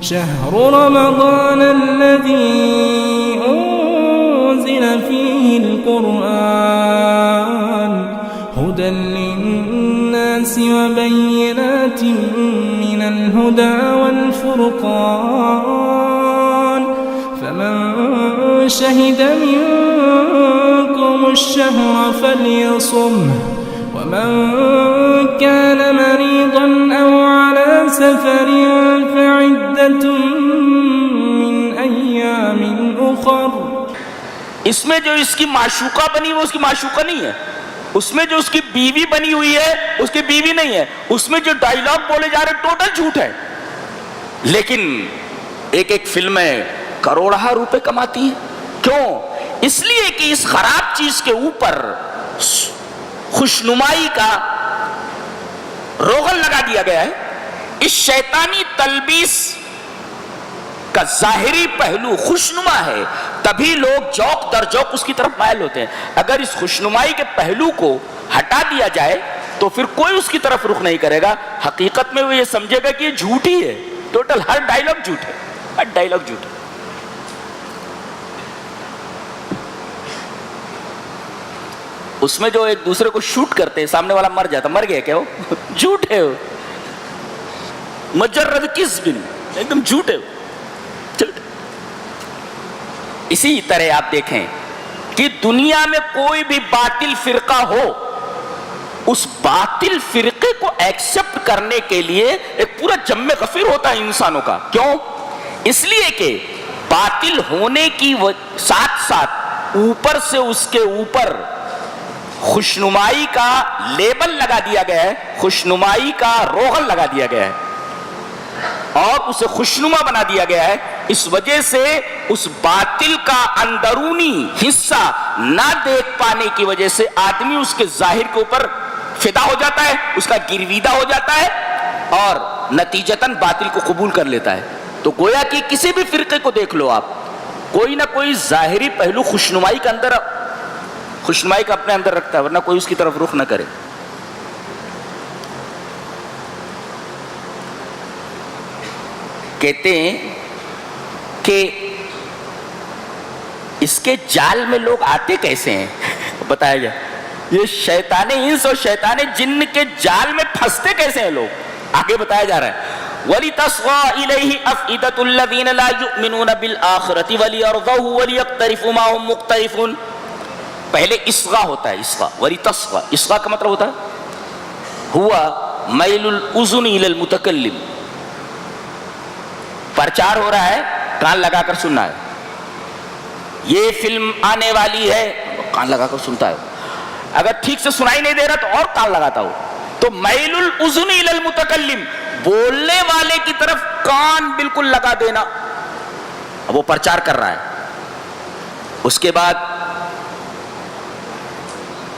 شهر رمضان الذي أنزل فيه القرآن هدى للناس وبينات من الهدى والفرقان فمن شهد منكم الشهر فليصمه ومن كان مريضا أو على سفر فعدة من أيام أخر. اس میں جو اس کی معشوقہ بنی وہ اس کی معشوقہ نہیں ہے، اس میں جو اس کی بیوی بنی ہوئی ہے اس کی بیوی نہیں ہے، اس میں جو ڈائیلاگ بولے جا رہے ٹوٹل جھوٹ ہے. لیکن ایک ایک فلمیں کروڑہ روپے کماتی ہیں. کیوں؟ اس لیے کہ اس خراب چیز کے اوپر خوشنمائی کا روغن لگا دیا گیا ہے. اس شیطانی تلبیس کا ظاہری پہلو خوشنما ہے، تبھی لوگ جوق در جوق اس کی طرف مائل ہوتے ہیں. اگر اس خوشنمائی کے پہلو کو ہٹا دیا جائے تو پھر کوئی اس کی طرف رخ نہیں کرے گا. حقیقت میں وہ یہ سمجھے گا کہ یہ جھوٹ ہی ہے. ٹوٹل ہر ڈائیلاگ جھوٹ ہے، ہر ڈائیلاگ جھوٹ ہے. اس میں جو ایک دوسرے کو شوٹ کرتے ہیں، سامنے والا مر جاتا، مر گیا کیا وہ؟ جھوٹ ہے وہ، مجرد کذب، ایک دم جھوٹ ہے وہ. اسی طرح آپ دیکھیں کہ دنیا میں کوئی بھی باطل فرقہ ہو، اس باطل فرقے کو ایکسپٹ کرنے کے لیے ایک پورا جم غفیر ہوتا ہے انسانوں کا. کیوں؟ اس لیے کہ باطل ہونے کی ساتھ ساتھ اوپر سے اس کے اوپر خوشنمائی کا لیبل لگا دیا گیا ہے، خوشنمائی کا روغن لگا دیا گیا ہے اور اسے خوشنما بنا دیا گیا ہے. اس وجہ سے اس باطل کا اندرونی حصہ نہ دیکھ پانے کی وجہ سے آدمی اس کے ظاہر کے اوپر فدا ہو جاتا ہے، اس کا گرویدہ ہو جاتا ہے اور نتیجتاً باطل کو قبول کر لیتا ہے. تو گویا کہ کسی بھی فرقے کو دیکھ لو آپ، کوئی نہ کوئی ظاہری پہلو خوشنمائی کا اپنے اندر رکھتا ہے، ورنہ کوئی اس کی طرف رخ نہ کرے. کہتے ہیں کہ اس کے جال میں لوگ آتے کیسے ہیں؟ بتایا جائے یہ شیطان انس اور شیطان جن کے جال میں پھنستے کیسے ہیں لوگ، آگے بتایا جا رہا ہے. وَلِتَصْغَى إِلَيْهِ أَفْئِدَةُ الَّذِينَ لَا يُؤْمِنُونَ بِالْآخِرَةِ وَلِيَرْضَوْهُ وَلِيَقْتَرِفُوا مَا هُمْ مُقْتَرِفُونَ. پہلے اصغا ہوتا ہے، اصغا وَلِتَصْغَى. اصغا کا مطلب ہوتا ہے ہوا میل الاذن الى المتکلم، پرچار ہو رہا ہے، کان لگا کر سننا ہے. یہ فلم آنے والی ہے، کان لگا کر سنتا ہے. اگر ٹھیک سے سنائی نہیں دے رہا تو اور کان لگاتا ہو. تو میل الاذن الى المتکلم، بولنے والے کی طرف کان بالکل لگا دینا. اب وہ پرچار کر رہا ہے، اس کے بعد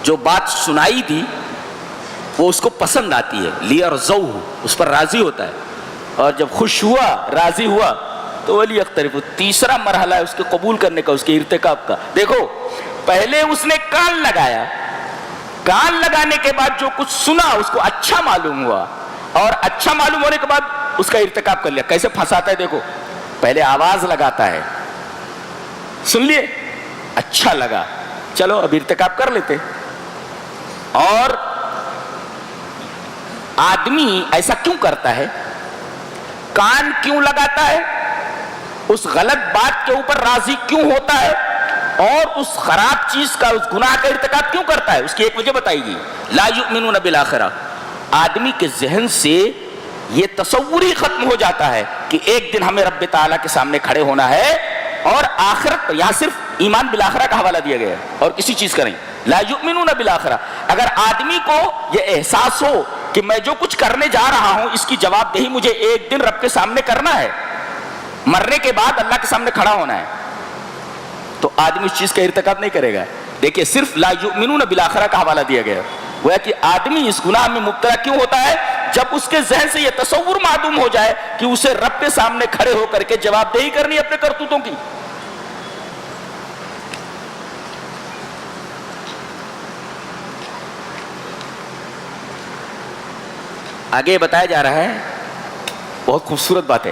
جو بات سنائی دی وہ اس کو پسند آتی ہے، لیرضوہ، اس پر راضی ہوتا ہے. اور جب خوش ہوا، راضی ہوا تو ولیقترف، تیسرا مرحلہ ہے اس کے قبول کرنے کا، اس کے ارتکاب کا. دیکھو پہلے اس نے کان لگایا، کان لگانے کے بعد جو کچھ سنا اس کو اچھا معلوم ہوا، اور اچھا معلوم ہونے کے بعد اس کا ارتکاب کر لیا. کیسے پھنساتا ہے دیکھو، پہلے آواز لگاتا ہے، سن لیے اچھا لگا، چلو اب ارتکاب کر لیتے. اور آدمی ایسا کیوں کرتا ہے؟ کان کیوں لگاتا ہے؟ اس غلط بات کے اوپر راضی کیوں ہوتا ہے؟ اور اس خراب چیز کا، اس گناہ کا ارتکاب کیوں کرتا ہے؟ اس کی ایک وجہ بتائی گئی، لا یؤمنون بالآخرہ. آدمی کے ذہن سے یہ تصور ہی ختم ہو جاتا ہے کہ ایک دن ہمیں رب تعالیٰ کے سامنے کھڑے ہونا ہے، اور آخرت، یہاں صرف ایمان بالآخرہ کا حوالہ دیا گیا ہے اور کسی چیز کا نہیں. لا یؤمنون بالآخرہ. اگر آدمی کو یہ احساس ہو کہ میں جو کچھ کرنے جا رہا ہوں اس کی جواب دہی مجھے ایک دن رب کے سامنے کرنا ہے، مرنے کے بعد اللہ کے سامنے کھڑا ہونا ہے، تو آدمی اس چیز کا ارتکاب نہیں کرے گا. دیکھیں صرف لا یؤمنون بالآخرہ کا حوالہ دیا گیا. گویا کہ آدمی اس گناہ میں مبتلا کیوں ہوتا ہے؟ جب اس کے ذہن سے یہ تصور معدوم ہو جائے کہ اسے رب کے سامنے کھڑے ہو کر کے جواب دہی کرنی اپنے کرتوتوں کی. آگے بتایا جا رہا ہے، بہت خوبصورت بات ہے.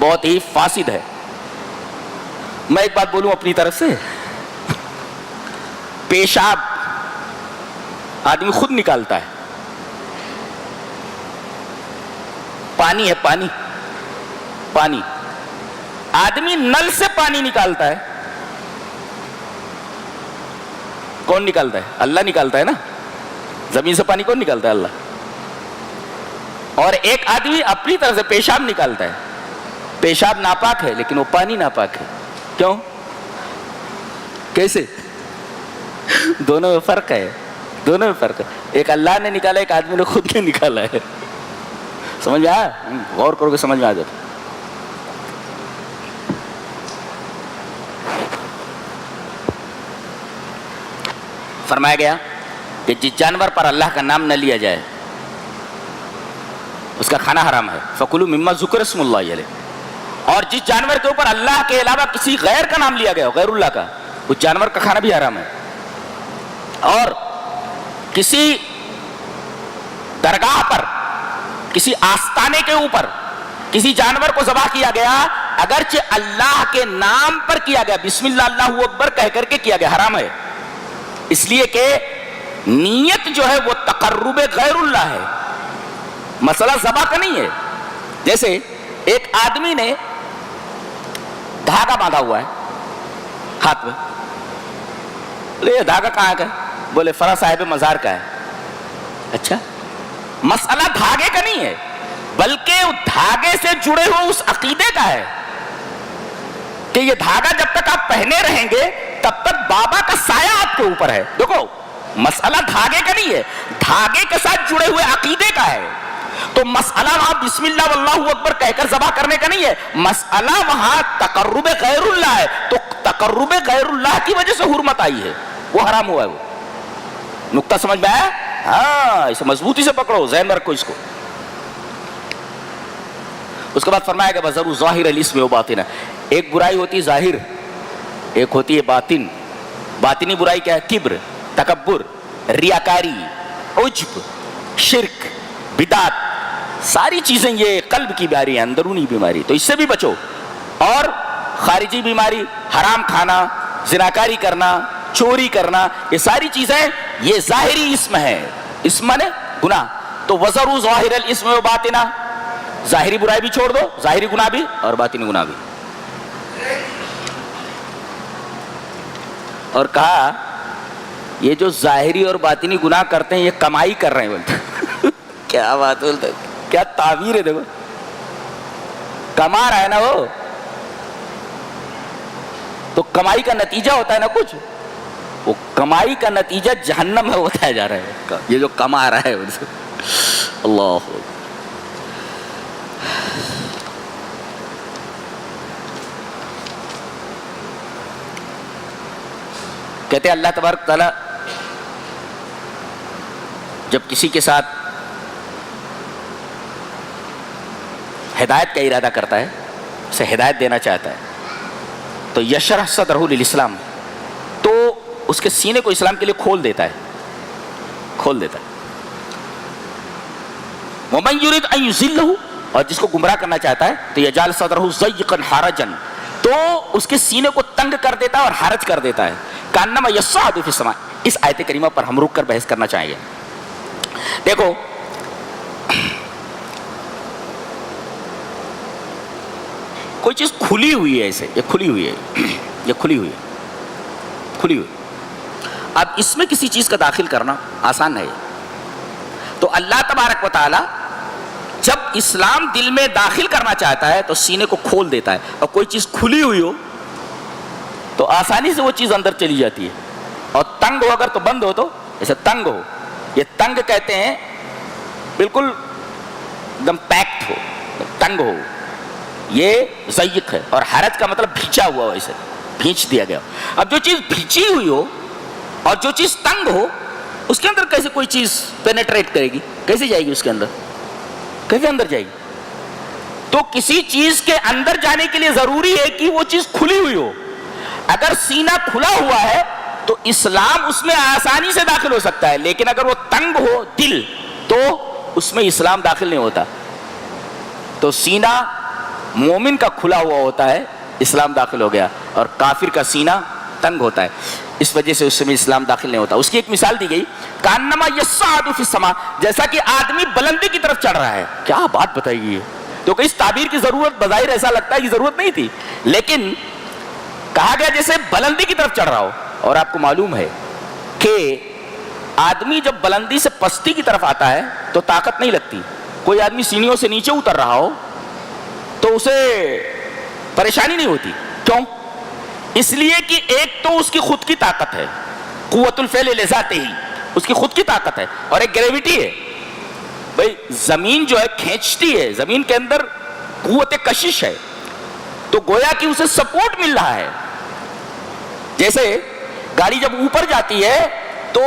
بہت ہی فاسد ہے. میں ایک بات بولوں اپنی طرف سے, پیشاب آدمی خود نکالتا ہے, پانی ہے, پانی آدمی نل سے پانی نکالتا ہے. کون نکالتا ہے؟ اللہ نکالتا ہے نا. زمین سے پانی کون نکالتا ہے؟ اللہ. اور ایک آدمی اپنی طرف سے پیشاب نکالتا ہے. پیشاب ناپاک ہے لیکن وہ پانی ناپاک ہے. کیوں؟ کیسے؟ دونوں میں فرق ہے, دونوں میں فرق ہے. ایک اللہ نے نکالا, ایک آدمی نے خود نے نکالا ہے. سمجھ میں آیا؟ غور کرو گے سمجھ میں آ جاتا. فرمایا گیا کہ جس جانور پر اللہ کا نام نہ لیا جائے اس کا کھانا حرام ہے. فَكُلُوا مِمَّا ذُكِرَ اسْمُ اللَّهِ عَلَيْهِ. اور جس جانور کے اوپر اللہ کے علاوہ کسی غیر کا نام لیا گیا ہو, غیر اللہ کا, اس جانور کا کھانا بھی حرام ہے. اور کسی درگاہ پر, کسی آستانے کے اوپر کسی جانور کو ذبح کیا گیا, اگرچہ اللہ کے نام پر کیا گیا, بسم اللہ اللہ اکبر کہہ کر کے کیا گیا, حرام ہے. اس لیے کہ نیت جو ہے وہ تقرب غیر اللہ ہے, مسئلہ ذبح کا نہیں ہے. جیسے ایک آدمی نے دھاگا باندھا ہوا ہے ہاتھ میں, یہ دھاگا کہاں کا ہے؟ بولے فلاں صاحب مزار کا ہے. اچھا, مسئلہ دھاگے کا نہیں ہے بلکہ دھاگے سے جڑے ہوئے اس عقیدے کا ہے کہ یہ دھاگا جب تک آپ پہنے رہیں گے تب تک بابا کا سایہ آپ کے اوپر ہے. دیکھو مسئلہ دھاگے کا نہیں ہے, دھاگے کے ساتھ جڑے ہوئے عقیدے کا ہے. تو مسئلہ وہاں بسم اللہ واللہ اکبر کہہ کر ذبح کرنے کا نہیں ہے, مسئلہ وہاں تقرب غیر اللہ ہے. تو تقرب غیر اللہ کی وجہ سے حرمت آئی ہے, وہ حرام ہوا ہے. وہ نقطہ سمجھ میں آیا؟ ہاں, اسے مضبوطی سے پکڑو, ذہن میں رکھو اس کو. اس کے بعد فرمایا کہ بذروا ظاہر الاسم و باطنہ. ایک برائی ہوتی ہے ظاہر, ایک ہوتی ہے باطن. باطنی برائی کیا ہے؟ کبر, تکبر, ریاکاری, عجب, شرک, بدعت, ساری چیزیں یہ قلب کی بیماری ہے, اندرونی بیماری. تو اس سے بھی بچو. اور خارجی بیماری, حرام کھانا, زناکاری کرنا, چوری کرنا, یہ ساری چیزیں یہ ظاہری اسم ہے. اسم نے گناہ. تو وذروا ظاہر الاسم و باطنہ, ظاہری برائی بھی چھوڑ دو, ظاہری گناہ بھی اور باطنی گناہ بھی. اور کہا یہ جو ظاہری اور باطنی گناہ کرتے ہیں یہ کمائی کر رہے ہیں. بولتے کیا بات بولتے, کیا تعبیر ہے. دیکھو کما رہا ہے نا وہ, تو کمائی کا نتیجہ ہوتا ہے نا کچھ, وہ کمائی کا نتیجہ جہنم میں ہوتا جا رہا ہے. یہ جو کما رہا ہے اللہ. کہتے ہیں اللہ تبارک تعالی جب کسی کے ساتھ ہدایت کا ارادہ کرتا ہے, اسے ہدایت دینا چاہتا ہے, تو یشرح صدرہ للاسلام, تو اس کے سینے کو اسلام کے لیے کھول دیتا ہے, کھول دیتا ہے. ومن یرید ان یضلہ, اور جس کو گمراہ کرنا چاہتا ہے تو یجعل صدرہ ضیقا حرجا, تو اس کے سینے کو تنگ کر دیتا ہے اور حرج کر دیتا ہے. کانما یصعد فی السماء. اس آیت کریمہ پر ہم رک کر بحث کرنا چاہیں گے. دیکھو کوئی چیز کھلی ہوئی ہے, ایسے یہ کھلی ہوئی ہے, یہ کھلی ہوئی ہے, کھلی ہوئی. اب اس میں کسی چیز کا داخل کرنا آسان ہے. تو اللہ تبارک و تعالی جب اسلام دل میں داخل کرنا چاہتا ہے تو سینے کو کھول دیتا ہے, اور کوئی چیز کھلی ہوئی ہو تو آسانی سے وہ چیز اندر چلی جاتی ہے, اور تنگ ہو اگر تو بند ہو, تو ایسے تنگ ہو, یہ تنگ کہتے ہیں بالکل ایک دم پیکٹ ہو, تنگ ہو, یہ ضیق ہے. اور حرج کا مطلب بھیچا ہوا ہو, ایسے بھیچ دیا گیا. اب جو چیز بھیچی ہوئی ہو اور جو چیز تنگ ہو, اس کے اندر کیسے کوئی چیز پینیٹریٹ کرے گی, کیسے جائے گی اس کے اندر, کیسے اندر جائے گی؟ تو کسی چیز کے اندر جانے کے لیے ضروری ہے کہ وہ چیز کھلی ہوئی ہو. اگر سینہ کھلا ہوا ہے تو اسلام اس میں آسانی سے داخل ہو سکتا ہے, لیکن اگر وہ تنگ ہو دل تو اس میں اسلام داخل نہیں ہوتا. تو سینہ مومن کا کھلا ہوا ہوتا ہے اسلام داخل ہو گیا، اور کافر کا سینہ تنگ ہوتا ہے، اس وجہ سے اس میں اسلام داخل نہیں ہوتا۔ اس کی ایک مثال دی گئی، کانما یصعد فی السماء، جیسا کہ آدمی بلندی کی طرف چڑھ رہا ہے۔ کیا بات بتائی گئی ہے، تو اس تعبیر کی ضرورت بظاہر ایسا لگتا ہے کہ ضرورت نہیں تھی، لیکن کہا گیا جیسے بلندی کی طرف چڑھ رہا ہو۔ اور آپ کو معلوم ہے کہ آدمی جب بلندی سے پستی کی طرف آتا ہے تو طاقت نہیں لگتی۔ کوئی آدمی سینیوں سے نیچے اتر رہا ہو تو اسے پریشانی نہیں ہوتی، کیوں؟ اس لیے کہ ایک تو اس کی خود کی طاقت ہے، قوت الفعل لذاتے ہی، اس کی خود کی طاقت ہے، اور ایک گریویٹی ہے۔ بھئی زمین جو ہے کھینچتی ہے، زمین کے اندر قوت کشش ہے، تو گویا کہ اسے سپورٹ مل رہا ہے۔ جیسے گاڑی جب اوپر جاتی ہے تو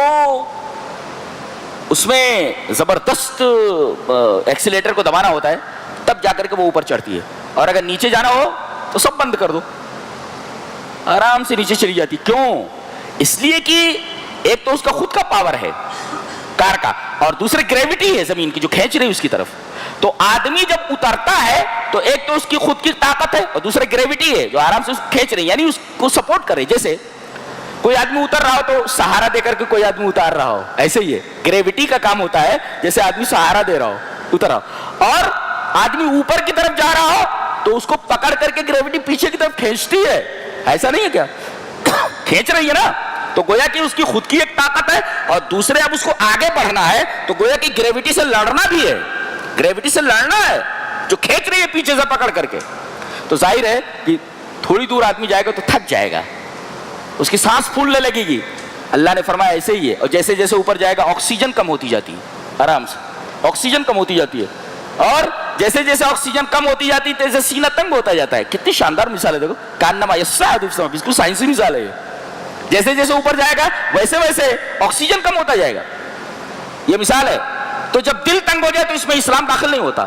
اس میں زبردست ایکسیلیٹر کو دبانا ہوتا ہے، تب جا کر کے وہ اوپر چڑھتی ہے، اور اگر نیچے جانا ہو تو سب بند کر دو، آرام سے نیچے چلی جاتی۔ کیوں؟ اس لیے کہ ایک تو اس کا خود کا پاور ہے کار کا، اور دوسرے گریویٹی ہے زمین کی جو کھینچ رہی ہے اس کی طرف۔ تو آدمی جب اترتا ہے تو ایک تو اس کی خود کی طاقت ہے اور دوسرے گریویٹی ہے جو آرام سے اس کو کھینچ رہی ہے، یعنی اس کو سپورٹ کر رہی ہے۔ جیسے کوئی آدمی اتر رہا ہو تو سہارا دے کر کے کوئی آدمی اتار رہا ہو، ایسے ہی ہے، گریویٹی کا کام ہوتا ہے جیسے آدمی سہارا دے رہا ہو، اتر رہا ہو، اور آدمی اوپر کی طرف جا رہا ہو تو اس کو پکڑ کر کے گریویٹی پیچھے کی طرف کھینچتی ہے، ایسا نہیں ہے کیا؟ کھینچ رہی ہے نا، تو گویا کہ اس کی خود کی ایک طاقت ہے، اور دوسرے اب اس کو آگے بڑھنا ہے تو گویا کہ گریویٹی سے لڑنا بھی ہے، گریویٹی سے لڑنا ہے جو کھینچ رہی ہے پیچھے سے پکڑ کر کے۔ تو ظاہر ہے کہ تھوڑی دور آدمی جائے گا تو تھک جائے گا، اس کی سانس پھولنے لگے گی۔ اللہ نے فرمایا ایسے ہی ہے، اور جیسے جیسے اوپر جائے گا آکسیجن کم ہوتی جاتی ہے، آرام سے آکسیجن کم ہوتی جاتی ہے، اور جیسے جیسے آکسیجن کم ہوتی جاتی ہے تیسے سینہ تنگ ہوتا جاتا ہے۔ کتنی شاندار مثال ہے، دیکھو، کانما یصعد فی السماء، بالکل سائنسی مثال ہے یہ۔ جیسے جیسے اوپر جائے گا ویسے ویسے آکسیجن کم ہوتا جائے گا، یہ مثال ہے۔ تو جب دل تنگ ہو جائے تو اس میں اسلام داخل نہیں ہوتا۔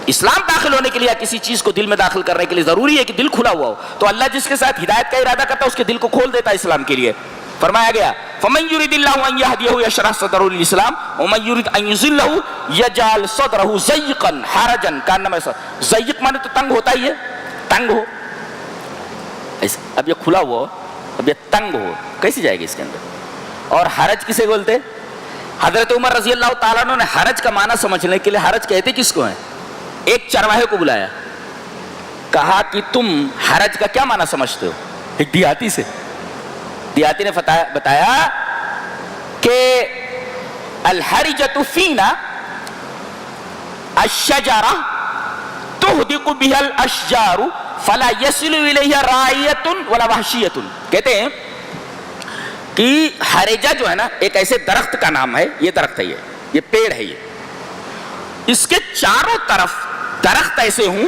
اسلام داخل ہونے کے لیے کسی چیز کو دل میں داخل کرنے کے لیے ضروری ہے کہ دل کھلا ہوا ہو، تو اللہ جس کے ساتھ ہدایت کا ارادہ کرتا ہے اس کے دل کو کھول دیتا ہے اسلام کے لیے۔ فرمایا گیا فَمَن يُرِدِ اللَّهُ أَن يَهْدِيَهُ يَشْرَحْ صَدْرَهُ لِلْإِسْلَامِ وَمَن يُرِدْ أَن يُضِلَّهُ يَجْعَلْ صَدْرَهُ ضَيِّقًا حَرَجًا كَأَنَّمَا ضيق مانے تو تنگ ہوتا ہی ہے، تنگ ہو ایسے، اب یہ کھلا ہوا ہو، اب یہ تنگ ہو، کیسے جائے گی اس کے اندر؟ اور حرج کسے بولتے؟ حضرت عمر رضی اللہ تعالیٰ عنہ نے حرج کا معنی سمجھنے کے لیے حرج کہتے کس کو ہیں، ایک چرواہے کو بلایا، کہا کہ تم حرج کا کیا معنی سمجھتے ہو؟ ایک دیہاتی سے، دیہاتی نے بتایا کہ الحرجۃ فینا الشجرہ تہدق بها الاشجار فلا يصل الیہا راعیۃ ولا وحشیۃ۔ کہتے ہیں کہ حرجہ جو ہے نا ایک ایسے درخت کا نام ہے، یہ درخت ہے، یہ پیڑ ہے، یہ اس کے چاروں طرف درخت ایسے ہوں،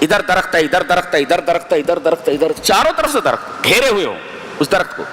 ادھر درخت ہے، ادھر درخت ہے، ادھر درخت ہے، ادھر درخت ہے، ادھر چاروں طرف سے درخت گھیرے ہوئے ہوں اس درخت کو،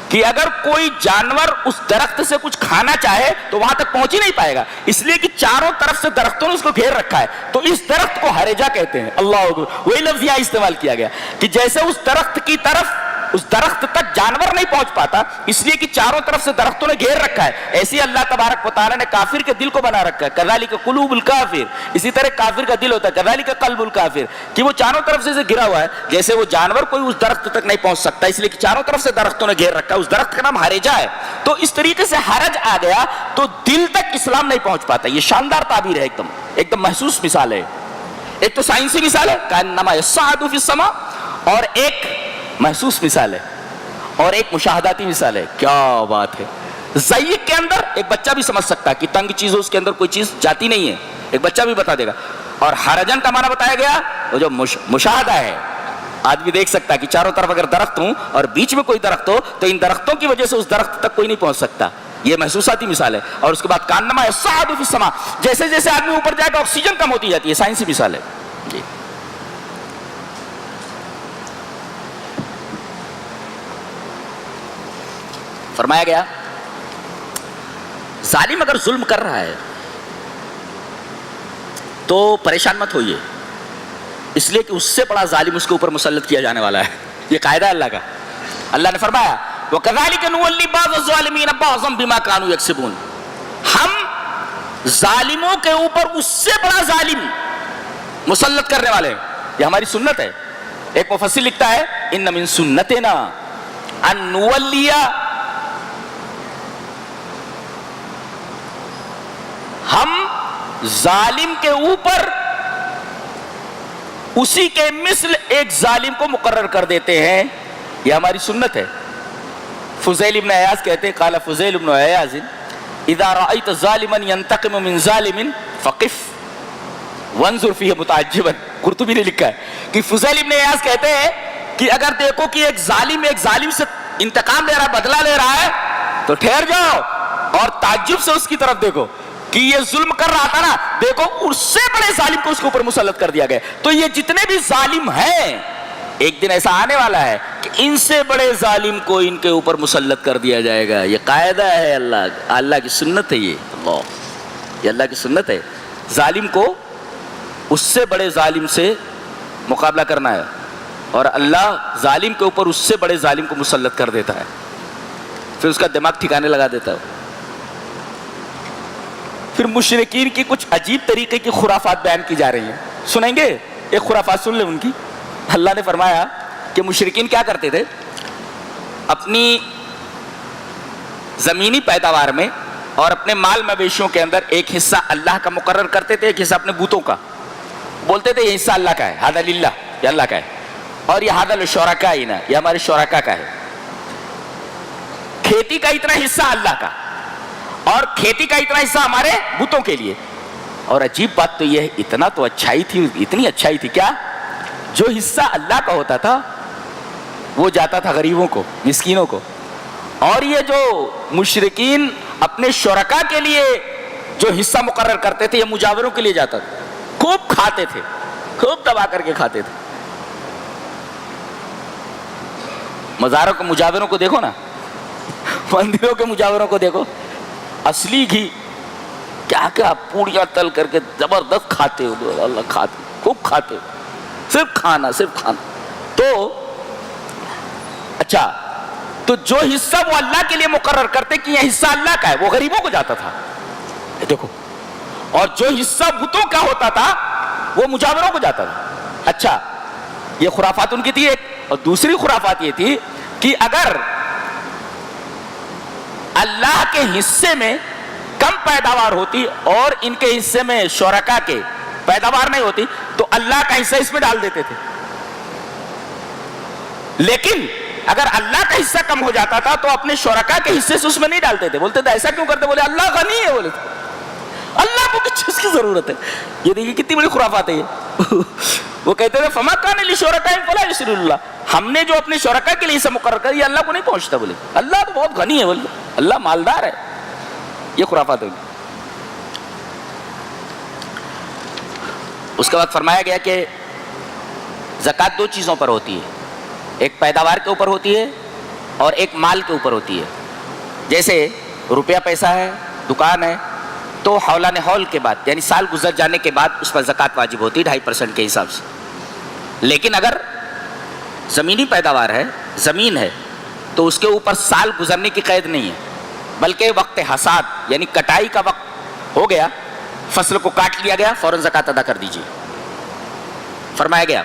کہ اگر کوئی جانور اس درخت سے کچھ کھانا چاہے تو وہاں تک پہنچ ہی نہیں پائے گا، اس لیے کہ چاروں طرف سے درختوں نے اس کو گھیر رکھا ہے، تو اس درخت کو حرجہ کہتے ہیں۔ اللہ اکبر، وہی لفظ یہاں استعمال کیا گیا کہ جیسے اس درخت کی طرف، اس درخت تک جانور نہیں پہنچ پاتا اس لیے کہ چاروں طرف سے درختوں نے گھیر رکھا ہے، ایسے اللہ تبارک و تعالیٰ نے کافر کے دل کو بنا رکھا ہے، کذالک قلوب الکافر، اسی طرح کافر کا دل ہوتا ہے کذالک قلب الکافر، کہ وہ چاروں طرف سے گھرا ہوا ہے، جیسے وہ جانور کوئی اس درخت تک نہیں پہنچ سکتا اس لیے کہ چاروں طرف سے درختوں نے گھیر رکھا ہے، اس درخت کا نام حرجہ ہے۔ تو اس طریقے سے حرج آ گیا تو دل تک اسلام نہیں پہنچ پاتا۔ یہ شاندار تعبیر ہے، ایک دم محسوس مثال ہے۔ ایک تو سائنسی مثال ہے کانما یصعد فی السماء، اور ایک محسوس مثال ہے، اور ایک مشاہداتی مثال ہے۔ کیا بات ہے! ضیق کے اندر ایک بچہ بھی سمجھ سکتا ہے کہ تنگ چیز ہو، اس کے اندر کوئی چیز جاتی نہیں ہے، ایک بچہ بھی بتا دے گا۔ اور حرجن کا معنی بتایا گیا وہ جو مشاہدہ ہے، آدمی دیکھ سکتا ہے کہ چاروں طرف اگر درخت ہوں اور بیچ میں کوئی درخت ہو تو ان درختوں کی وجہ سے اس درخت تک کوئی نہیں پہنچ سکتا، یہ محسوساتی مثال ہے۔ اور اس کے بعد کانما یصعد فی السماء، جیسے جیسے آدمی اوپر جائے گا آکسیجن کم ہوتی جاتی ہے، سائنسی مثال ہے جی۔ فرمایا گیا ظالم اگر ظلم کر رہا ہے تو پریشان مت ہوئیے، اس لیے کہ اس سے بڑا ظالم اس کے اوپر مسلط کیا جانے والا ہے، یہ قاعدہ ہے اللہ کا۔ اللہ نے فرمایا وَكَذَلِكَ نُوَلِّي بَعْضَ الظَّالِمِينَ بَعْضًا بِمَا كَانُوا يَكْسِبُونَ، ہم ظالموں کے اوپر اس سے بڑا ظالم مسلط کرنے والے ہیں. یہ ہماری سنت ہے. ایک مفسر لکھتا ہے ان من سنتنا ان نولی، ہم ظالم کے اوپر اسی کے مثل ایک ظالم کو مقرر کر دیتے ہیں. یہ ہماری سنت ہے. فضیل ابن عیاض کہتے ہیں قال فضیل ابن عیاض اذا رأيت ظالما ينتقم من ظالم فقف وانظر فيه متعجبا. قرطبی نے لکھا ہے کہ فضیل ابن عیاض کہتے ہیں کہ اگر دیکھو کہ ایک ظالم سے انتقام لے رہا ہے، بدلہ لے رہا ہے، تو ٹھہر جاؤ اور تعجب سے اس کی طرف دیکھو کہ یہ ظلم کر رہا تھا نا، دیکھو اس سے بڑے ظالم کو اس کے اوپر مسلط کر دیا گیا. تو یہ جتنے بھی ظالم ہیں ایک دن ایسا آنے والا ہے کہ ان سے بڑے ظالم کو ان کے اوپر مسلط کر دیا جائے گا. یہ قاعدہ ہے اللہ کی سنت ہے. یہ اللہ کی سنت ہے. ظالم کو اس سے بڑے ظالم سے مقابلہ کرنا ہے اور اللہ ظالم کے اوپر اس سے بڑے ظالم کو مسلط کر دیتا ہے، پھر اس کا دماغ ٹھکانے لگا دیتا ہے. پھر مشرکین کی کچھ عجیب طریقے کی خرافات بیان کی جا رہی ہیں. سنیں گے؟ ایک خرافات سن لیں ان کی. اللہ نے فرمایا کہ مشرکین کیا کرتے تھے، اپنی زمینی پیداوار میں اور اپنے مال مویشیوں کے اندر ایک حصہ اللہ کا مقرر کرتے تھے، ایک حصہ اپنے بتوں کا. بولتے تھے یہ حصہ اللہ کا ہے، ھذا للہ، یہ اللہ کا ہے، اور یہ ھذا لشرکائنا، یہ ہمارے شرکاء کا ہے. کھیتی کا اتنا حصہ اللہ کا اور کھیتی کا اتنا حصہ ہمارے بتوں کے لیے. اور عجیب بات تو یہ ہے، اتنا تو اچھائی تھی، اتنی اچھائی تھی کیا، جو حصہ اللہ کا ہوتا تھا وہ جاتا تھا غریبوں کو، مسکینوں کو. اور یہ جو مشرکین اپنے شرکاء کے لیے جو حصہ مقرر کرتے تھے یہ مجاوروں کے لیے جاتا تھا. خوب کھاتے تھے، خوب دبا کر کے کھاتے تھے. مزاروں کے مجاوروں کو دیکھو نا، مندروں کے مجاوروں کو دیکھو، اصلی گھی کیا کیا پوڑیاں تل کر کے زبردست کھاتے ہو. اللہ کھاتے، خوب کھاتے ہو، صرف کھانا صرف کھانا. تو اچھا، تو جو حصہ وہ اللہ کے لیے مقرر کرتے کہ یہ حصہ اللہ کا ہے وہ غریبوں کو جاتا تھا، دیکھو. اور جو حصہ بتوں کا ہوتا تھا وہ مجاوروں کو جاتا تھا. اچھا، یہ خرافات ان کی تھی ایک. اور دوسری خرافات یہ تھی کہ اگر اللہ کے حصے میں کم پیداوار ہوتی اور ان کے حصے میں شرکاء کے پیداوار نہیں ہوتی تو اللہ کا حصہ اس میں ڈال دیتے تھے. لیکن اگر اللہ کا حصہ کم ہو جاتا تھا تو اپنے شرکاء کے حصے سے اس میں نہیں ڈالتے تھے. بولتے تھے ایسا کیوں کرتے؟ بولے اللہ غنی ہے. بولے تھے اللہ کو کس چیز کی ضرورت ہے. یہ دیکھیے کتنی بڑی خرافات ہے یہ. وہ کہتے تھے فما کان لشرکائہم فلا یسألون اللہ، ہم نے جو اپنے شرکاء کے لیے حصہ مقرر کر یہ اللہ کو نہیں پہنچتا. بولے اللہ تو بہت غنی ہے، بولے اللہ مالدار ہے. یہ خرافات ہے. اس کے بعد فرمایا گیا کہ زکوٰۃ دو چیزوں پر ہوتی ہے، ایک پیداوار کے اوپر ہوتی ہے اور ایک مال کے اوپر ہوتی ہے. جیسے روپیہ پیسہ ہے، دکان ہے، تو حولان حول کے بعد یعنی سال گزر جانے کے بعد اس پر زکوٰۃ واجب ہوتی ہے 2.5% کے حساب سے. لیکن اگر زمینی پیداوار ہے، زمین ہے، تو اس کے اوپر سال گزرنے کی قید نہیں ہے، بلکہ وقت حصاد یعنی کٹائی کا وقت ہو گیا، فصل کو کاٹ لیا گیا، فوراً زکوٰۃ ادا کر دیجیے. فرمایا گیا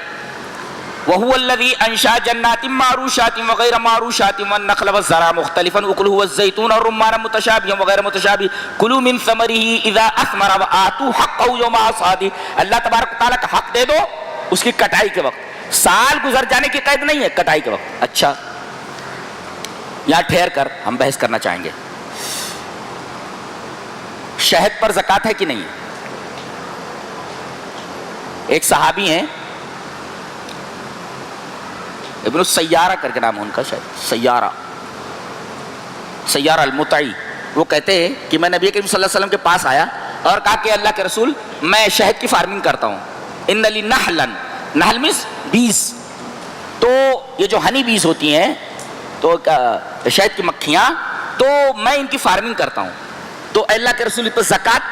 وَهُوَ الَّذِي أَنشَأَ جَنَّاتٍ مَّعْرُوشَاتٍ وَغَيْرَ مَعْرُوشَاتٍ وَالنَّخْلَ وَالزَّرْعَ مُخْتَلِفًا أُكُلُهُ وَالزَّيْتُونَ وَالرُّمَّانَ مُتَشَابِهًا وَغَيْرَ مُتَشَابِهٍ كُلُوا مِن ثَمَرِهِ إِذَا أَثْمَرَ وَآتُوا حَقَّهُ يَوْمَ حَصَادِهِ. اللہ تبارک و تعالیٰ کا حق دے دو اس کی کٹائی کے وقت. سال گزر جانے کی قید نہیں ہے، کٹائی کے وقت. اچھا، یہاں ٹھہر کر ہم بحث کرنا چاہیں گے، شہد پر زکوٰۃ ہے کہ نہیں؟ ایک صحابی ہیں ابن السیارہ کر کے نام ہے ان کا، شاید سیارہ المطعی. وہ کہتے ہیں کہ میں نبی کریم صلی اللہ علیہ وسلم کے پاس آیا اور کہا کہ اللہ کے رسول میں شہد کی فارمنگ کرتا ہوں. ان لی نحلن، نحل مینس بیز، تو یہ جو ہنی بیز ہوتی ہیں تو شہد کی مکھیاں، تو میں ان کی فارمنگ کرتا ہوں. تو اللہ کے رسول پر زکوٰۃ،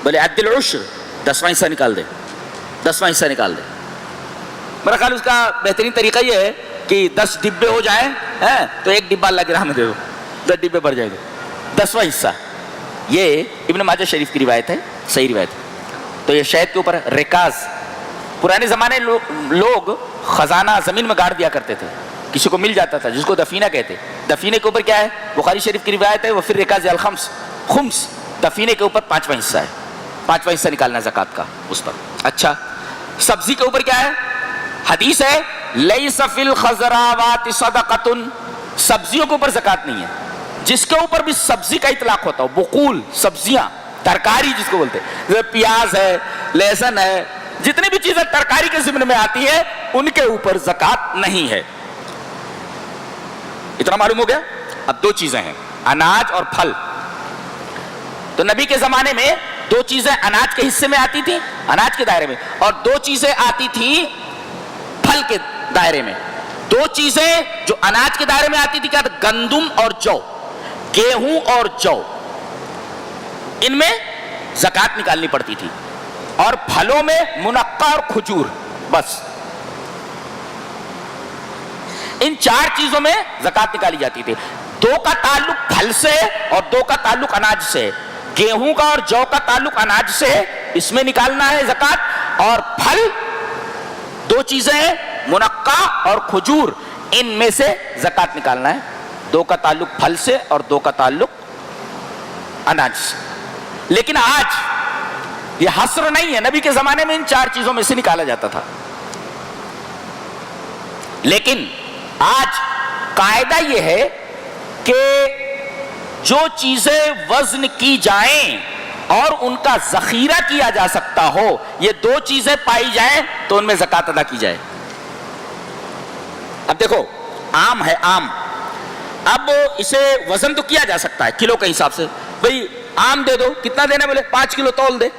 بولے عد العشر، 10واں حصہ نکال دے، 10واں حصہ نکال دے. میرا خیال اس کا بہترین طریقہ یہ ہے کہ 10 ڈبے ہو جائیں تو ایک ڈبہ اللہ کی راہ میں دے دو، 10 ڈبے بڑھ جائے گا، 10واں حصہ. یہ ابن ماجہ شریف کی روایت ہے، صحیح روایت ہے. تو یہ شہد کے اوپر رکاز پرانے زمانے لوگ خزانہ زمین میں گاڑ دیا کرتے تھے، کسی کو مل جاتا تھا، جس کو دفینہ کہتے. دفینے کے اوپر کیا ہے؟ بخاری شریف کی روایت ہے وہ فی الرکاز الخمس، خمس، دفینے کے اوپر 5واں حصہ ہے، 5واں حصہ نکالنا زکوٰۃ کا اس پر. اچھا سبزی کے اوپر کیا ہے؟ حدیث ہے لیس فی الخضراوات صدقۃ، سبزیوں کے اوپر زکوٰۃ نہیں ہے. جس کے اوپر بھی سبزی کا اطلاق ہوتا ہو، بقول سبزیاں، ترکاری جس کو بولتے ہیں، جیسے پیاز ہے، لہسن ہے، جتنی بھی چیزیں ترکاری کے ضمن میں آتی ہے ان کے اوپر زکوٰۃ نہیں ہے. اتنا معلوم ہو گیا. اب دو چیزیں ہیں، اناج اور پھل. تو نبی کے زمانے میں دو چیزیں اناج کے حصے میں آتی تھی، اناج کے دائرے میں، اور دو چیزیں آتی تھی پھل کے دائرے میں. دو چیزیں جو اناج کے دائرے میں آتی تھی کیا تھا؟ گندم اور جو، گیہوں اور جو، ان میں زکوٰۃ نکالنی پڑتی تھی. اور پھلوں میں منقع اور کھجور، بس ان چار چیزوں میں زکوٰۃ نکالی جاتی تھی. دو کا تعلق پھل سے اور دو کا تعلق اناج سے. گیہوں کا اور جو کا تعلق اناج سے، اس میں نکالنا ہے زکوٰۃ. اور پھل دو چیزیں ہیں، منقع اور کھجور، ان میں سے زکوٰۃ نکالنا ہے. دو کا تعلق پھل سے اور دو کا تعلق اناج سے. لیکن آج یہ حصر نہیں ہے، نبی کے زمانے میں ان چار چیزوں میں سے نکالا جاتا تھا. لیکن آج قاعدہ یہ ہے کہ جو چیزیں وزن کی جائیں اور ان کا ذخیرہ کیا جا سکتا ہو، یہ دو چیزیں پائی جائیں تو ان میں زکوٰۃ ادا کی جائے. اب دیکھو آم ہے، آم، اب اسے وزن تو کیا جا سکتا ہے کلو کے حساب سے. بھئی آم دے دو، کتنا دینا؟ بولے 5 کلو تول دے،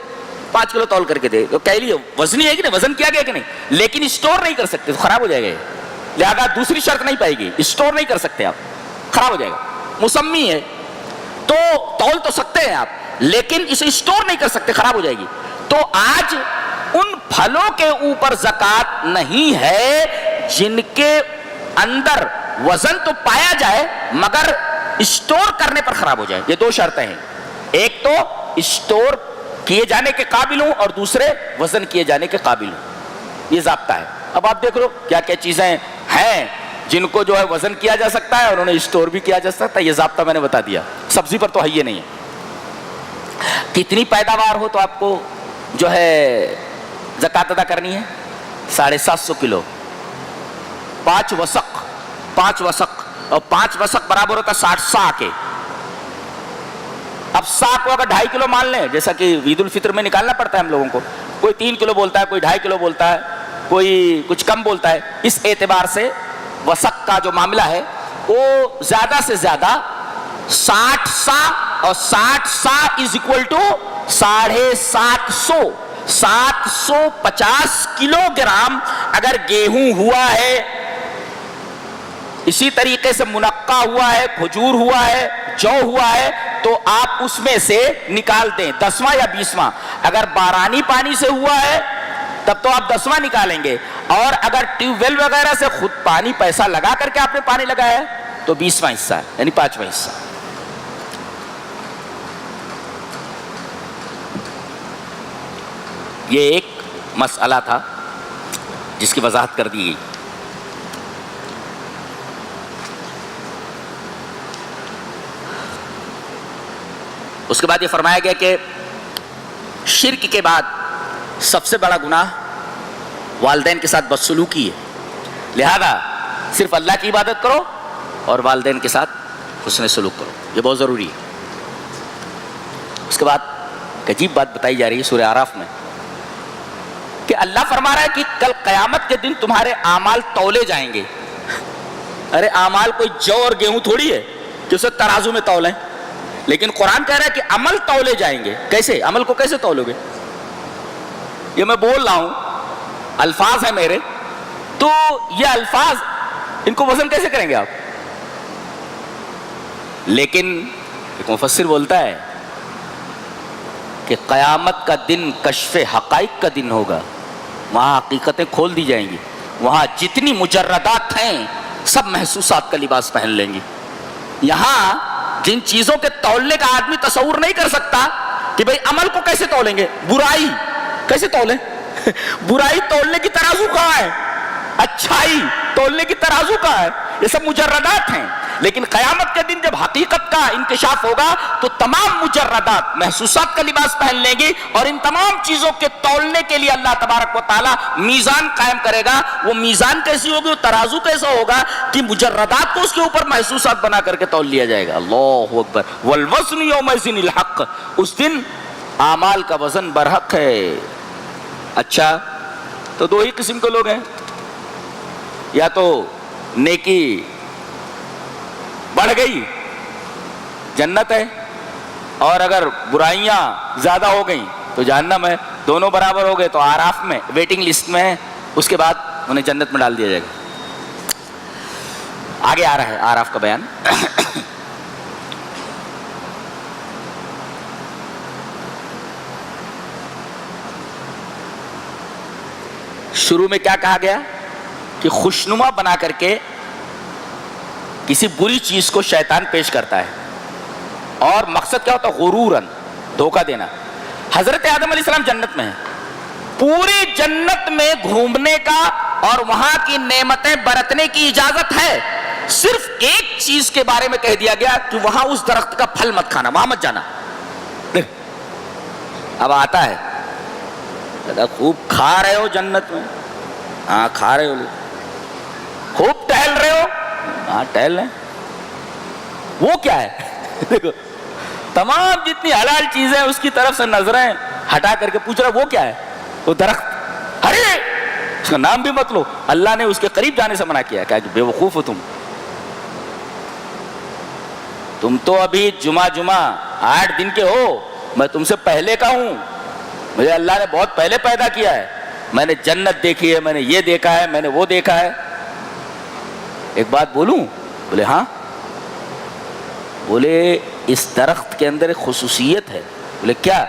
5 کلو تول کر کے دے. تو کہہ لیے وزنی ہے کہ نہیں، وزن کیا گیا کہ نہیں، لیکن اسٹور نہیں کر سکتے، خراب ہو جائے گا. لہذا دوسری شرط نہیں پائے گی، اسٹور نہیں کر سکتے آپ، خراب ہو جائے گا. مسمی ہے تو تول تو سکتے ہیں آپ، لیکن اسے اسٹور نہیں کر سکتے، خراب ہو جائے گی. تو آج ان پھلوں کے اوپر زکوٰۃ نہیں ہے جن کے اندر وزن تو پایا جائے مگر اسٹور کرنے پر خراب ہو جائے. یہ دو شرطیں ہیں، ایک تو اسٹور کیے جانے کے قابل ہوں اور دوسرے وزن کیے جانے کے قابل ہوں. یہ ضابطہ ہے. اب آپ دیکھ لو کیا کیا چیزیں ہیں جن کو جو ہے وزن کیا جا سکتا ہے اور انہیں اسٹور بھی کیا جا سکتا ہے. یہ ضابطہ میں نے بتا دیا. سبزی پر تو ہے یہ نہیں ہے. کتنی پیداوار ہو تو آپ کو جو ہے زکوٰۃ ادا کرنی ہے؟ 750 کلو، 5 وسق، 5 وسق، اور 5 وسق برابر ہوتا 60 سا کے. اب سا کو اگر 2.5 کلو مان لیں، جیسا کہ عید الفطر میں نکالنا پڑتا ہے ہم لوگوں کو، کوئی 3 کلو بولتا ہے، کوئی 2.5 کلو بولتا ہے، کوئی کچھ کم بولتا ہے. اس اعتبار سے وسق کا جو معاملہ ہے وہ زیادہ سے زیادہ 60 سا، اور 60 سا is equal to 750، 750 kilogram اگر گیہوں ہوا ہے، اسی طریقے سے منقع ہوا ہے، کھجور ہوا ہے، جو ہوا ہے، تو آپ اس میں سے نکال دیں 10واں یا 20واں. اگر بارانی پانی سے ہوا ہے تب تو آپ 10واں نکالیں گے، اور اگر ٹیوب ویل وغیرہ سے خود پانی پیسہ لگا کر کے آپ نے پانی لگایا ہے تو 20واں حصہ ہے، یعنی 5واں حصہ. یہ ایک مسئلہ تھا جس کی وضاحت کر دی گئی. اس کے بعد یہ فرمایا گیا کہ شرک کے بعد سب سے بڑا گناہ والدین کے ساتھ بدسلوکی ہے. لہذا صرف اللہ کی عبادت کرو اور والدین کے ساتھ حسن سلوک کرو، یہ بہت ضروری ہے. اس کے بعد ایک عجیب بات بتائی جا رہی ہے سورہ اعراف میں کہ اللہ فرما رہا ہے کہ کل قیامت کے دن تمہارے اعمال تولے جائیں گے. ارے اعمال کوئی جو اور گیہوں تھوڑی ہے کہ اسے ترازو میں تولیں، لیکن قرآن کہہ رہا ہے کہ عمل تولے جائیں گے. کیسے؟ عمل کو کیسے تولو گے؟ یہ میں بول رہا ہوں، الفاظ ہیں میرے، تو یہ الفاظ ان کو وزن کیسے کریں گے آپ؟ لیکن ایک مفسر بولتا ہے کہ قیامت کا دن کشف حقائق کا دن ہوگا. وہاں حقیقتیں کھول دی جائیں گی. وہاں جتنی مجردات ہیں سب محسوسات کا لباس پہن لیں گی. یہاں جن چیزوں کے تولنے کا آدمی تصور نہیں کر سکتا کہ بھئی عمل کو کیسے تولیں گے، برائی کیسے تولیں برائی تولنے کی ترازو کہاں ہے؟ اچھائی تولنے کی ترازو کہاں ہے؟ یہ سب مجردات ہیں. لیکن قیامت کے دن جب حقیقت کا انکشاف ہوگا تو تمام مجردات محسوسات کا لباس پہن لیں گی، اور ان تمام چیزوں کے تولنے کے لیے اللہ تبارک و تعالیٰ میزان قائم کرے گا. وہ میزان کیسی ہوگی، وہ ترازو کیسا ہوگا کہ مجردات کو اس کے اوپر محسوسات بنا کر کے تول لیا جائے گا. اللہ اکبر. والوزن یومئذ الحق. اس دن اعمال کا وزن برحق ہے. اچھا تو دو ہی قسم کے لوگ ہیں، یا تو نیکی بڑھ گئی جنت ہے، اور اگر برائیاں زیادہ ہو گئیں تو جہنم ہے. دونوں برابر ہو گئے تو آراف میں ویٹنگ لسٹ میں ہے، اس کے بعد انہیں جنت میں ڈال دیا جائے گا. آگے آ رہا ہے آراف کا بیان. شروع میں کیا کہا گیا کہ خوشنما بنا کر کے کسی بری چیز کو شیطان پیش کرتا ہے، اور مقصد کیا ہوتا ہے؟ غرورن، دھوکہ دینا. حضرت آدم علیہ السلام جنت میں ہیں، پوری جنت میں گھومنے کا اور وہاں کی نعمتیں برتنے کی اجازت ہے. صرف ایک چیز کے بارے میں کہہ دیا گیا کہ وہاں اس درخت کا پھل مت کھانا، وہاں مت جانا. اب آتا ہے خوب کھا رہے ہو جنت میں، ہاں کھا رہے ہو. خوب ٹہل رہے ہو، ہاں ٹہل لیں. وہ کیا ہے؟ دیکھو تمام جتنی حلال چیزیں اس کی طرف سے نظریں ہٹا کر کے پوچھ رہا وہ کیا ہے؟ وہ درخت. ارے اس کا نام بھی مت لو. اللہ نے اس کے قریب جانے سے منع کیا ہے. کہ بے وقوف ہو تم تو ابھی جمعہ 8 دن کے ہو. میں تم سے پہلے کا ہوں. مجھے اللہ نے بہت پہلے پیدا کیا ہے. میں نے جنت دیکھی ہے، میں نے یہ دیکھا ہے، میں نے وہ دیکھا ہے. ایک بات بولوں؟ بولے ہاں. بولے اس درخت کے اندر ایک خصوصیت ہے. بولے کیا؟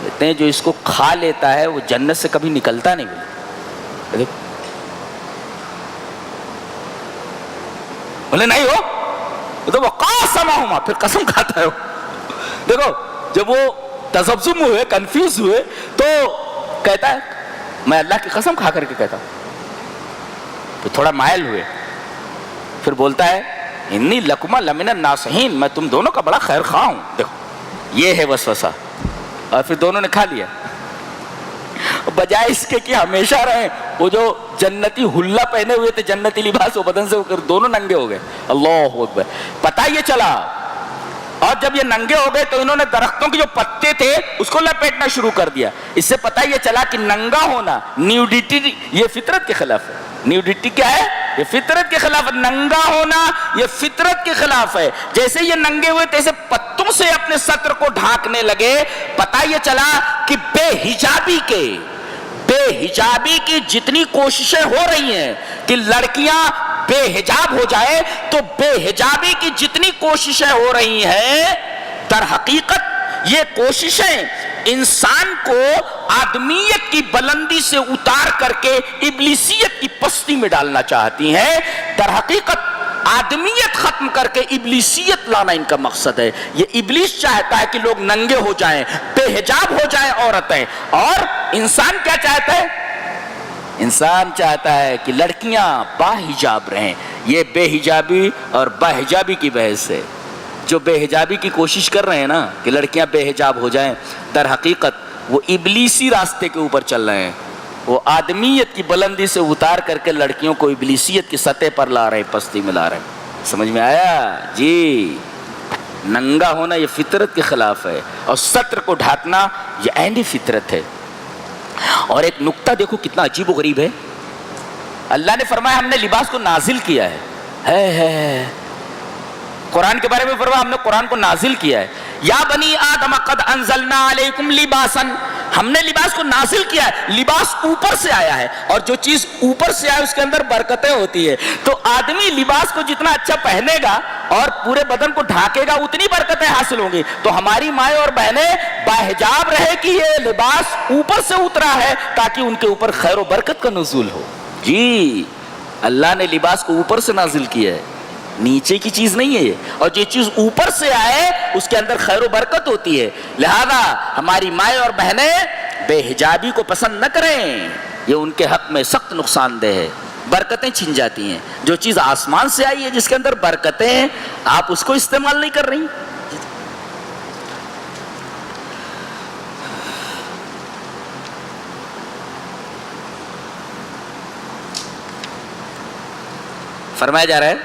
کہتے ہیں جو اس کو کھا لیتا ہے وہ جنت سے کبھی نکلتا نہیں. بولے نہیں ہو تو وہ قاسمہما، پھر قسم کھاتا ہے. دیکھو جب وہ تذبذب ہوئے، کنفیوز ہوئے، تو کہتا ہے میں اللہ کی قسم کھا کر کے کہتا ہوں. تو تھوڑا مائل ہوئے، پھر بولتا ہے انی لکما لمن الناصحین، میں تم دونوں کا بڑا خیر خواہ ہوں. دیکھو یہ ہے وسوسہ. اور پھر دونوں نے کھا لیا. بجائے اس کے کہ ہمیشہ رہیں. وہ جو جنتی حلہ پہنے ہوئے تھے، جنتی لباس، وہ بدن سے دونوں ننگے ہو گئے. اللہ اکبر. پتہ یہ چلا، اور جب یہ ننگے ہو گئے تو انہوں نے درختوں کے جو پتے تھے اس کو لپیٹنا شروع کر دیا. اس سے پتہ یہ چلا کہ ننگا ہونا، نیوڈیٹی، یہ فطرت کے خلاف ہے. نیوڈیٹی کیا ہے؟ یہ فطرت کے خلاف. ننگا ہونا یہ فطرت کے خلاف ہے. جیسے یہ ننگے ہوئے تیسے پتوں سے اپنے سطر کو ڈھانکنے لگے. پتہ یہ چلا کہ بے حجابی کی جتنی کوششیں ہو رہی ہیں کہ لڑکیاں بے حجاب ہو جائے، تو بے حجابی کی جتنی کوششیں ہو رہی ہیں، در حقیقت یہ کوششیں انسان کو آدمیت کی بلندی سے اتار کر کے ابلیسیت کی پستی میں ڈالنا چاہتی ہیں. در حقیقت آدمیت ختم کر کے ابلیسیت لانا ان کا مقصد ہے. یہ ابلیس چاہتا ہے کہ لوگ ننگے ہو جائیں، بے حجاب ہو جائیں عورتیں. اور انسان کیا چاہتا ہے؟ انسان چاہتا ہے کہ لڑکیاں باحجاب رہیں. یہ بے حجابی اور باحجابی کی بحث ہے. جو بے حجابی کی کوشش کر رہے ہیں نا کہ لڑکیاں بے حجاب ہو جائیں، در حقیقت وہ ابلیسی راستے کے اوپر چل رہے ہیں. وہ آدمیت کی بلندی سے اتار کر کے لڑکیوں کو ابلیسیت کی سطح پر لا رہے ہیں، پستی میں لا رہے ہیں. سمجھ میں آیا؟ جی ننگا ہونا یہ فطرت کے خلاف ہے، اور سطر کو ڈھانکنا یہ عین فطرت ہے. اور ایک نقطہ دیکھو کتنا عجیب و غریب ہے. اللہ نے فرمایا ہم نے لباس کو نازل کیا ہے. قرآن کے بارے میں فرمایا ہم نے قرآن کو نازل کیا ہے. یا بنی آدم قد انزلنا علیکم لباسا، ہم نے لباس کو نازل کیا ہے. لباس اوپر سے آیا ہے، اور جو چیز اوپر سے آئے اس کے اندر برکتیں ہوتی ہے. تو آدمی لباس کو جتنا اچھا پہنے گا اور پورے بدن کو ڈھانکے گا اتنی برکتیں حاصل ہوں گی. تو ہماری مائیں اور بہنیں باحجاب رہے کہ یہ لباس اوپر سے اترا ہے تاکہ ان کے اوپر خیر و برکت کا نزول ہو. جی اللہ نے لباس کو اوپر سے نازل کیا ہے، نیچے کی چیز نہیں ہے یہ. اور جو چیز اوپر سے آئے اس کے اندر خیر و برکت ہوتی ہے. لہذا ہماری مائیں اور بہنیں بے حجابی کو پسند نہ کریں، یہ ان کے حق میں سخت نقصان دہ ہے، برکتیں چھن جاتی ہیں۔ جو چیز آسمان سے آئی ہے جس کے اندر برکتیں ہیں، آپ اس کو استعمال نہیں کر رہی۔ فرمایا جا رہا ہے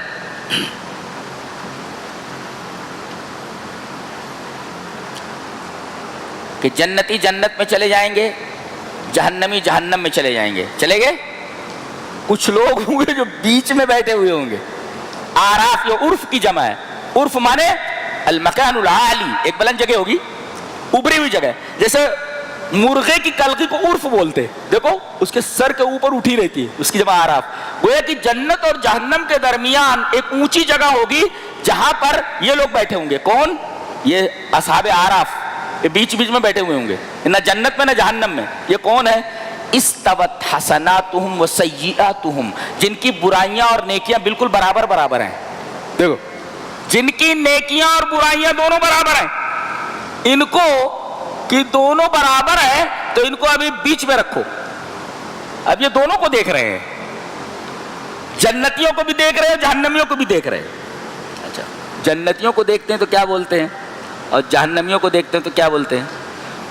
کہ جنتی جنت میں چلے جائیں گے، جہنمی جہنم میں چلے جائیں گے۔ چلے گئے؟ کچھ لوگ ہوں گے جو بیچ میں بیٹھے ہوئے ہوں گے۔ آراف یہ عرف کی جمع ہے، عرف مانے المکان العالی، ایک بلند جگہ ہوگی، ابری ہوئی جگہ، جیسے مرغے کی کلکی کو عرف بولتے، دیکھو اس کے سر کے اوپر اٹھی رہتی ہے، اس کی جمع آراف۔ گویا کہ جنت اور جہنم کے درمیان ایک اونچی جگہ ہوگی جہاں پر یہ لوگ بیٹھے ہوں گے۔ کون؟ یہ اصحاب آراف، یہ بیچ بیچ میں بیٹھے ہوئے ہوں گے، نہ جنت میں نہ جہنم میں۔ یہ کون ہے؟ استوت حسناتہم و سیئاتہم، جن کی برائیاں اور نیکیاں بالکل برابر برابر ہیں۔ دیکھو جن کی نیکیاں اور برائیاں دونوں برابر ہیں، ان کو کہ دونوں برابر ہیں تو ان کو ابھی بیچ میں رکھو۔ اب یہ دونوں کو دیکھ رہے ہیں، جنتیوں کو بھی دیکھ رہے ہیں، جہنمیوں کو بھی دیکھ رہے ہیں۔ اچھا، جنتیوں کو دیکھتے ہیں تو کیا بولتے ہیں، اور جہنمیوں کو دیکھتے ہیں تو کیا بولتے ہیں؟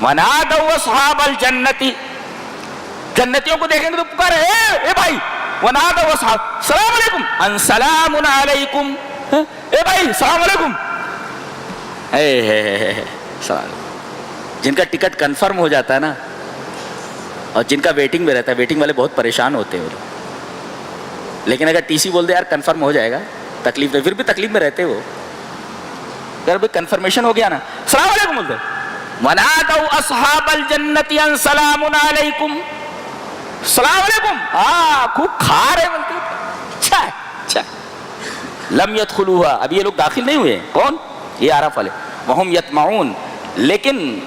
وَنَادَوْا أَصْحَابَ الْجَنَّةِ، جنتیوں کو دیکھیں گے تو پکارے اے بھائی، وَنَادَوْا أَصْحَابَ السلام علیکم، ان سلام علیکم، اے بھائی السلام علیکم، سلام۔ جن کا ٹکٹ کنفرم ہو جاتا ہے نا، اور جن کا ویٹنگ میں رہتا ہے، ویٹنگ والے بہت پریشان ہوتے ہیں وہ لوگ، لیکن اگر ٹی سی بول دے یار کنفرم ہو جائے گا، تکلیف میں، پھر بھی تکلیف میں رہتے وہ، اگر بھی کنفرمیشن ہو گیا نا، السلام علیکم بولتے، وَنَادَوْا أَصْحَابَ الْجَنَّةِ أَن سَلَامٌ عَلَيْكُمْ، السلام علیکم، خوب کھا رہے بولتے، اچھا اچھا، لم يدخلوها، ابھی یہ لوگ داخل نہیں ہوئے۔ کون؟ یہ آراف والے۔ وَهُمْ يَطْمَعُونَ، لیکن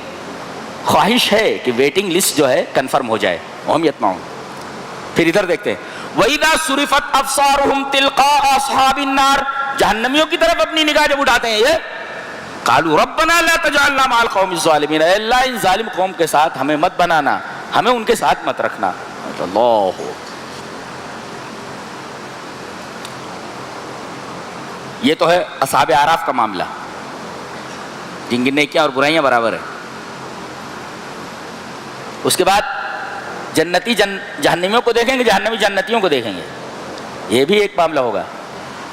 خواہش ہے کہ ویٹنگ لسٹ جو ہے کنفرم ہو جائے۔ وَهُمْ يَطْمَعُونَ۔ پھر ادھر دیکھتے ہیں، وَإِذَا صُرِفَتْ أَبْصَارُهُمْ تِلْقَاءَ أَصْحَابِ النَّارِ، جہنمیوں کی طرف اپنی نگاہ جب اٹھاتے ہیں یہ، قَالُوا رَبَّنَا لَا تَجْعَلْنَا مَعَ الْقَوْمِ الظَّالِمِينَ، اے اللہ ان ظالم قوم کے ساتھ ہمیں مت بنانا، ہمیں ان کے ساتھ مت رکھنا۔ اللہ، یہ تو ہے اصحاب اعراف کا معاملہ، جن کی نیکیاں اور برائیاں برابر ہیں۔ اس کے بعد جنتی جہنمیوں کو دیکھیں گے، جہنمی جنتیوں کو دیکھیں گے، یہ بھی ایک معاملہ ہوگا۔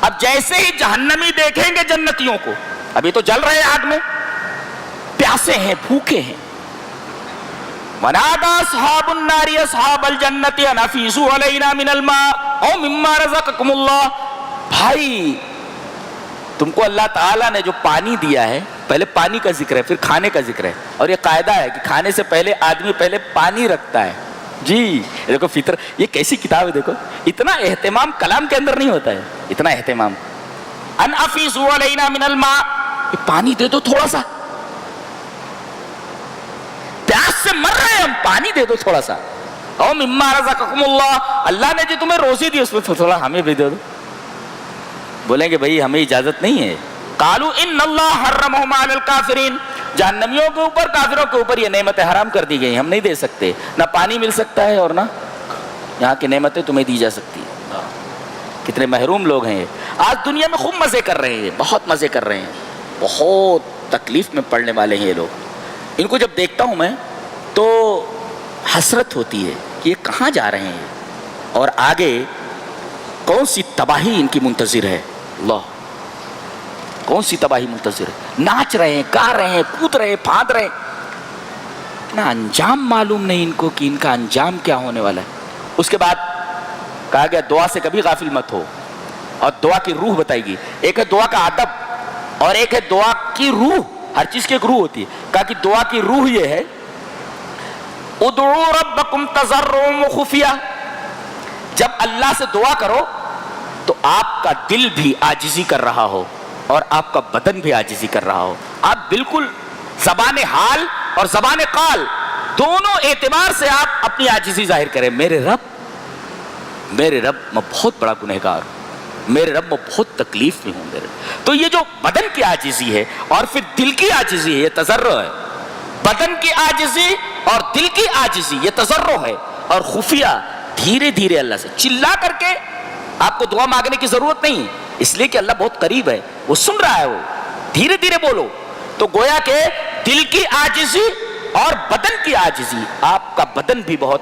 اب جیسے ہی جہنمی دیکھیں گے جنتیوں کو، ابھی تو جل رہے آگ میں، پیاسے ہیں، بھوکے ہیں، وَنَادَىٰ أَصْحَابُ النَّارِ أَصْحَابَ الْجَنَّةِ أَنْ أَفِيضُوا عَلَيْنَا مِنَ الْمَاءِ أَوْ مِمَّا رَزَقَكُمُ اللَّهُ، بھائی تم کو اللہ تعالیٰ نے جو پانی دیا ہے، پہلے پانی کا ذکر ہے، پھر کھانے کا ذکر ہے، اور یہ قاعدہ ہے کہ کھانے سے پہلے آدمی پہلے پانی رکھتا ہے۔ جی دیکھو فطر، یہ کیسی کتاب ہے، دیکھو اتنا اہتمام کلام کے اندر نہیں ہوتا ہے، اتنا اہتمام۔ ان افیضوا علینا من الماء، پانی دے دو تھوڑا سا، پیاس سے مر رہے ہیں ہم، پانی دے دو تھوڑا سا۔ او مما رزقکم اللہ، اللہ نے جو تمہیں روزی دی اس میں تھوڑا ہمیں بھی دے دو۔ بولیں گے بھائی ہمیں اجازت نہیں ہے۔ قالوا ان اللہ حرمہم علی الکافرین، جہنمیوں کے اوپر، کافروں کے اوپر یہ نعمتیں حرام کر دی گئی، ہم نہیں دے سکتے، نہ پانی مل سکتا ہے اور نہ یہاں کی نعمتیں تمہیں دی جا سکتی ہیں۔ کتنے محروم لوگ ہیں یہ، آج دنیا میں خوب مزے کر رہے ہیں، بہت مزے کر رہے ہیں، بہت تکلیف میں پڑنے والے ہیں یہ لوگ۔ ان کو جب دیکھتا ہوں میں تو حسرت ہوتی ہے کہ یہ کہاں جا رہے ہیں اور آگے کون سی تباہی ان کی منتظر ہے۔ اللہ، کون سی تباہی منتظر ہے، ناچ رہے ہیں، گا رہے ہیں، کود رہے ہیں، پھاند رہے ہیں، اتنا انجام معلوم نہیں ان کو کہ ان کا انجام کیا ہونے والا ہے۔ اس کے بعد کہا گیا دعا سے کبھی غافل مت ہو، اور دعا کی روح بتائی گئی، ایک ہے دعا کا ادب اور ایک ہے دعا کی روح، ہر چیز کی ایک روح ہوتی ہے۔ کہا کہ دعا کی روح یہ ہے ادعوا ربکم تضرعا وخفیہ، جب اللہ سے دعا کرو تو آپ کا دل بھی عاجزی کر رہا ہو اور آپ کا بدن بھی عاجزی کر رہا ہو، آپ بالکل زبان حال اور زبان قال دونوں اعتبار سے آپ اپنی عاجزی ظاہر کریں۔ میرے رب میں بہت بڑا گنہگار ہوں، میرے رب میں بہت تکلیف میں ہوں میرے۔ تو یہ جو بدن کی عاجزی ہے اور پھر دل کی عاجزی ہے، یہ تضرع ہے۔ بدن کی عاجزی اور دل کی عاجزی، یہ تضرع ہے، اور خفیہ دھیرے دھیرے اللہ سے، چلا کر کے آپ کو دعا مانگنے کی ضرورت نہیں، اس لیے کہ اللہ بہت قریب ہے، وہ سن رہا ہے، وہ دھیرے دھیرے بولو. تو گویا کہ دل کی عاجزی اور بدن کی عاجزی، آپ کا بدن بھی بہت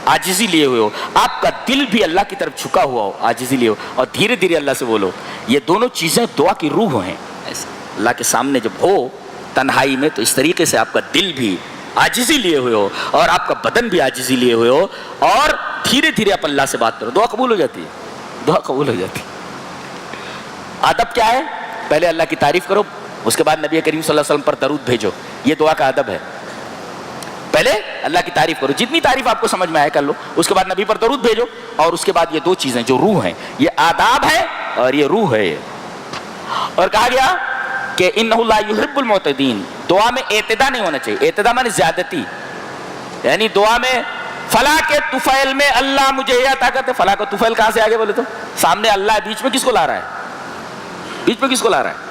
عاجزی لیے ہوئے ہو، آپ کا دل بھی اللہ کی طرف جھکا ہوا ہو، عاجزی لیے ہو، اور دھیرے دھیرے اللہ سے بولو. یہ دونوں چیزیں دعا کی روح ہیں. ایسا اللہ کے سامنے جب ہو تنہائی میں تو اس طریقے سے آپ کا دل بھی عاجزی لیے ہوئے ہو اور آپ کا بدن بھی عاجزی لیے ہوئے ہو، اور دھیرے دھیرے آپ اللہ سے بات کرو، دعا قبول ہو جاتی ہے، دعا قبول ہو جاتی ہے. ادب کیا ہے؟ پہلے اللہ کی تعریف کرو، اس کے بعد نبی کریم صلی اللہ علیہ وسلم پر درود بھیجو. یہ دعا کا ادب ہے. پہلے اللہ کی تعریف کرو، جتنی تعریف آپ کو سمجھ میں آئے کر لو، اس کے بعد نبی پر درود بھیجو، اور اس کے بعد یہ دو چیزیں جو روح ہیں، یہ آداب ہے اور یہ روح ہے. اور کہا گیا کہ انہ لا یحب المعتدین، دعا میں اعتدا نہیں ہونا چاہیے. اعتدا معنی زیادتی، یعنی دعا میں فلاں کے طفیل میں اللہ مجھے یہ عطا کرتے. فلاں کا طفیل کہاں سے آگے بولے تو سامنے اللہ ہے، بیچ میں کس کو لا رہا ہے؟ بیچ میں کس کو لا رہا ہے؟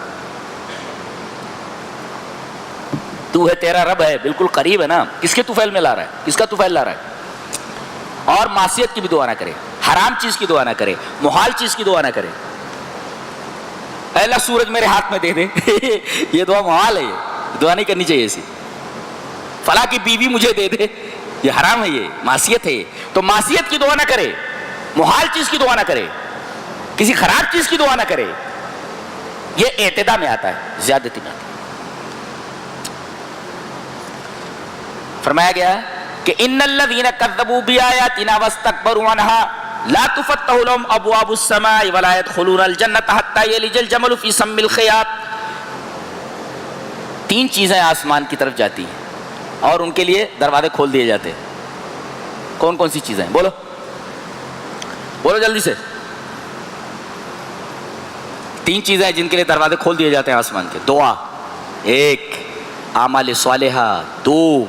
تو ہے، تیرا رب ہے، بالکل قریب ہے نا. کس کے طفیل میں لا رہا ہے؟ کس کا طفیل لا رہا ہے؟ اور معصیت کی بھی دعا نہ کرے، حرام چیز کی دعا نہ کرے، محال چیز کی دعا نہ کرے. اے اللہ سورج میرے ہاتھ میں دے دے یہ دعا محال ہے، یہ دعا نہیں کرنی چاہیے ایسی. فلاں کی بیوی مجھے دے دے، یہ حرام ہے، یہ معصیت ہے. تو معصیت کی دعا نہ کرے، محال چیز کی دعا نہ کرے، کسی خراب چیز کی دعا نہ کرے. یہ اعتدا میں آتا ہے، زیادتی میں آتا ہے. فرمایا گیا کہ ان الذين كذبوا بآياتنا واستكبروا عنها لا تفتح لهم ابواب السماء ولا يدخلون الجنة حتى يلج الجمل في سم الخياط. تین چیزیں آسمان کی طرف جاتی ہیں اور ان کے لیے دروازے کھول دیے جاتے ہیں. کون کون سی چیزیں ہیں؟ بولو بولو جلدی سے. تین چیزیں ہیں جن کے لیے دروازے کھول دیے جاتے ہیں آسمان کے. دعا ایک، اعمال صالحہ دو،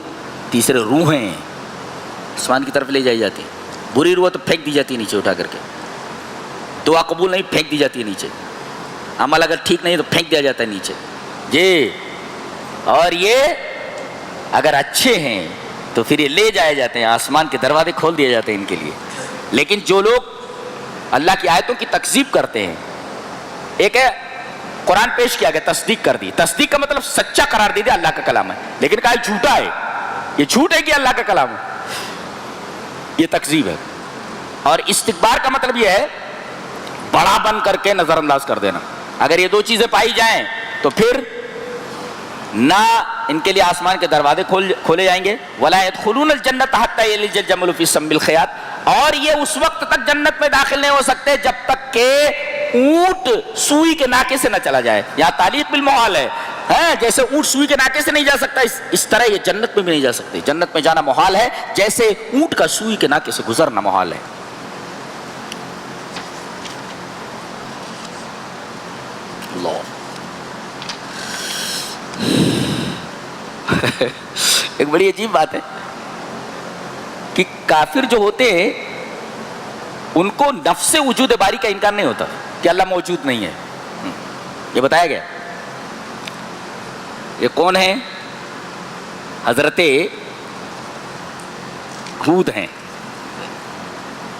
تیسرے روحیں آسمان کی طرف لے جائی جاتی. بری روح تو پھینک دی جاتی ہے نیچے اٹھا کر کے. دعا قبول نہیں، پھینک دی جاتی ہے نیچے. عمل اگر ٹھیک نہیں تو پھینک دیا جاتا ہے نیچے جی. اور یہ اگر اچھے ہیں تو پھر یہ لے جائے جاتے ہیں، آسمان کے دروازے کھول دیے جاتے ہیں ان کے لیے. لیکن جو لوگ اللہ کی آیتوں کی تکذیب کرتے ہیں، ایک ہے قرآن پیش کیا گیا، تصدیق کر دی. تصدیق کا مطلب سچا قرار دے دیا اللہ کا کلام ہے، لیکن کہا جھوٹا ہے، یہ جھوٹ ہے کہ اللہ کا کلام ہے، یہ تکذیب ہے. اور استکبار کا مطلب یہ ہے بڑا بن کر کے نظر انداز کر دینا. اگر یہ دو چیزیں پائی جائیں تو پھر نہ ان کے لیے آسمان کے دروازے کھولے جائیں گے، ولا يدخلون الجنة حتى يلج الجمل في سم الخياط، اور یہ اس وقت تک جنت میں داخل نہیں ہو سکتے جب تک کہ اونٹ سوئی کے ناکے سے نہ چلا جائے. یہاں تعلیق بالمحال ہے، جیسے اونٹ سوئی کے ناکے سے نہیں جا سکتا، اس طرح یہ جنت میں بھی نہیں جا سکتے. جنت میں جانا محال ہے جیسے اونٹ کا سوئی کے ناکے سے گزرنا محال ہے. اللہ ایک بڑی عجیب بات ہے کہ کافر جو ہوتے ہیں ان کو نفس وجود باری کا انکار نہیں ہوتا کہ اللہ موجود نہیں ہے. یہ بتایا گیا. یہ کون ہیں؟ حضرت ہود ہیں.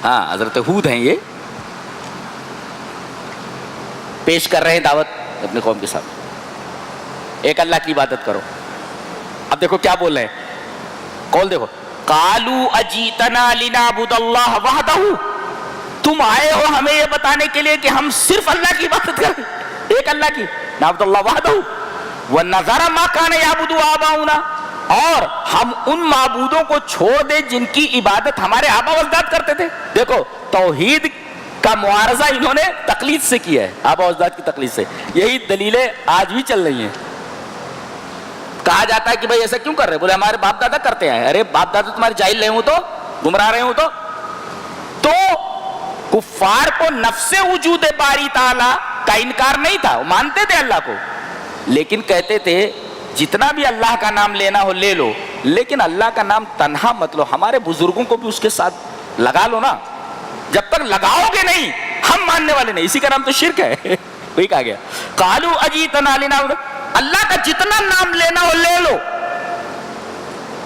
ہاں حضرت ہود ہیں. یہ پیش کر رہے ہیں دعوت اپنی قوم کے ساتھ، ایک اللہ کی عبادت کرو. اب دیکھو کیا بول رہے ہیں، قول دیکھو، قالوا اجیتنا لنعبد اللہ وحدہ، تم آئے ہو ہمیں یہ بتانے کے لیے کہ ہم صرف اللہ کی عبادت کریں، ایک اللہ کی، نعبد اللہ وحدہ وَنَذَرَ مَا كَانَ يَعْبُدُ آبَاؤُنَا، اور ہم ان معبودوں کو چھوڑ دیں جن کی عبادت ہمارے آبا و اجداد کرتے تھے. دیکھو توحید کا معارضہ انہوں نے تقلید سے کیا ہے، آبا و اجداد کی تقلید سے. یہی دلیلیں آج بھی چل رہی ہیں. کہا جاتا ہے کہ بھائی ایسا کیوں کر رہے؟ بولے ہمارے باپ دادا کرتے ہیں. ارے باپ دادا تمہارے جاہل رہے ہوں تو، گمراہ رہے ہوں تو کفار کو نفس وجود باری تعالی کا انکار نہیں تھا، وہ مانتے تھے اللہ کو، لیکن کہتے تھے جتنا بھی اللہ کا نام لینا ہو لے لو، لیکن اللہ کا نام تنہا مت لو، ہمارے بزرگوں کو بھی اس کے ساتھ لگا لو نا. جب تک لگاؤ گے نہیں ہم ماننے والے نہیں. اسی کا نام تو شرک ہے. وہی کہا گیا قالوا اجیتنا لنعبد، اللہ کا جتنا نام لینا ہو لے لو،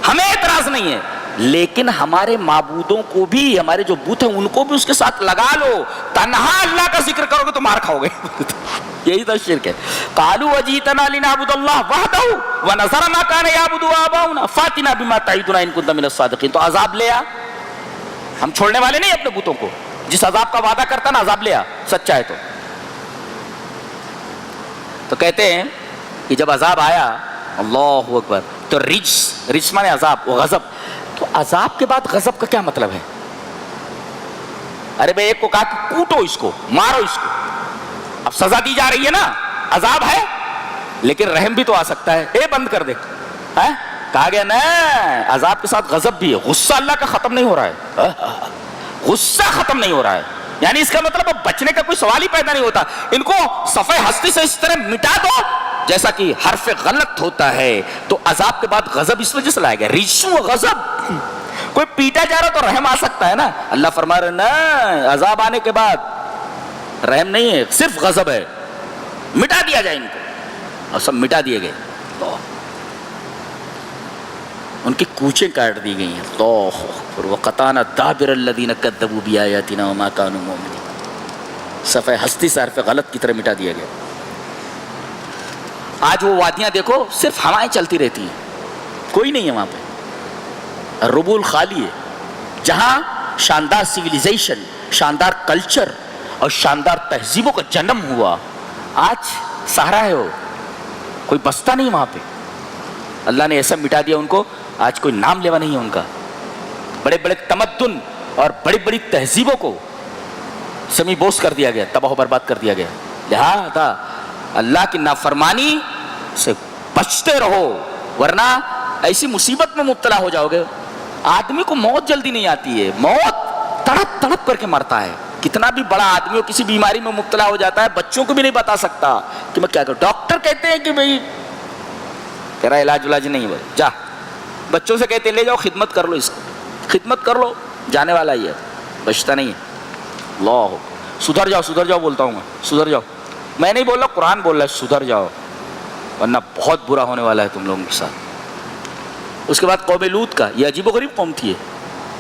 ہمیں اعتراض نہیں ہے، لیکن ہمارے معبودوں کو بھی، ہمارے جو بت ہیں ان کو بھی اس کے ساتھ لگا لو، تنہا اللہ کا ذکر کرو گے تو مار کھاؤ گے۔ یہی تو شرک ہے۔ قالوا وجئتنا لنعبد اللہ وحدہ ونذر ما کان یعبد آباؤنا فاتنا بما تعدنا ان کنت من الصادقین۔ تو عذاب لے آ، ہم چھوڑنے والے نہیں اپنے بتوں کو، جس عذاب کا وعدہ کرتا نا عذاب لے آ، سچا ہے تو کہتے ہیں کہ جب عذاب آیا، اللہ اکبر، تو رجس مانے عذاب و غضب، تو عذاب کے بعد غضب کا کیا مطلب ہے؟ ارے بھائی ایک کو کہا کہ کوٹو اس کو، مارو اس کو، اب سزا دی جا رہی ہے نا، عذاب ہے لیکن رحم بھی تو آ سکتا ہے، اے بند کر دے، کہا گیا نا عذاب کے ساتھ غضب بھی ہے، غصہ اللہ کا ختم نہیں ہو رہا ہے، غصہ ختم نہیں ہو رہا ہے، یعنی اس کا مطلب اب بچنے کا کوئی سوال ہی پیدا نہیں ہوتا، ان کو صفحہ ہستی سے اس طرح مٹا دو جیسا کہ حرف غلط ہوتا ہے۔ تو عذاب کے بعد غضب اس وجہ سے لایا گیا، رجس و غضب، کوئی پیٹا جا رہا تو رحم آ سکتا ہے نا، اللہ فرما رہے نا عذاب آنے کے بعد رحم نہیں ہے، صرف غضب ہے، مٹا دیا جائے ان کو، اور سب مٹا دیے گئے، تو ان کی کوچیں کاٹ دی گئی ہیں، تو وَقَطَعْنَا دَابِرَ الَّذِينَ كَذَّبُوا بِآيَاتِنَا وَمَا كَانُوا مُؤْمِنِينَ، صفحہ ہستی سے حرف غلط کی طرح مٹا دیا گیا۔ آج وہ وادیاں دیکھو صرف ہوائیں چلتی رہتی ہیں، کوئی نہیں ہے وہاں پہ، ربول خالی ہے، جہاں شاندار سیویلائزیشن، شاندار کلچر اور شاندار تہذیبوں کا جنم ہوا، آج صحرا ہے، وہ کوئی بستا نہیں وہاں پہ، اللہ نے ایسا مٹا دیا ان کو، آج کوئی نام لیوا نہیں ہے ان کا، بڑے بڑے تمدن اور بڑی بڑی تہذیبوں کو سمی بوس کر دیا گیا، تباہ و برباد کر دیا گیا۔ لہذا اللہ کی نافرمانی سے بچتے رہو، ورنہ ایسی مصیبت میں مبتلا ہو جاؤ گے۔ آدمی کو موت جلدی نہیں آتی ہے، موت تڑپ تڑپ کر کے مرتا ہے، کتنا بھی بڑا آدمی ہو کسی بیماری میں مبتلا ہو جاتا ہے، بچوں کو بھی نہیں بتا سکتا کہ میں کیا کروں، ڈاکٹر کہتے ہیں کہ بھئی تیرا علاج نہیں ہے، جا، بچوں سے کہتے لے جاؤ خدمت کر لو، اس خدمت کر لو، جانے والا ہی ہے، بچتا نہیں ہے۔ اللہ سدھر جاؤ بولتا ہوں میں، سدھر جاؤ، میں نہیں بول رہا، قرآن بول رہا ہے سدھر جاؤ، ورنہ بہت برا ہونے والا ہے تم لوگوں کے ساتھ۔ اس کے بعد قوم لوط کا، یہ عجیب و غریب قوم تھی،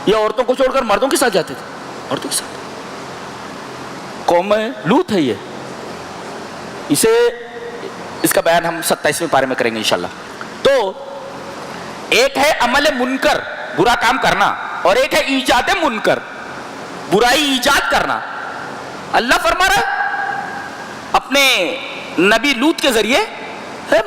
یہ عورتوں کو چھوڑ کر مردوں کے ساتھ جاتے تھے، عورتوں کے ساتھ، قوم لوط ہے یہ، اس کا بیان ہم 27ویں پارے میں کریں گے انشاءاللہ۔ تو ایک ہے عمل منکر، برا کام کرنا، اور ایک ہے ایجاد منکر، برائی ایجاد کرنا۔ اللہ فرما رہا اپنے نبی لوط کے ذریعے،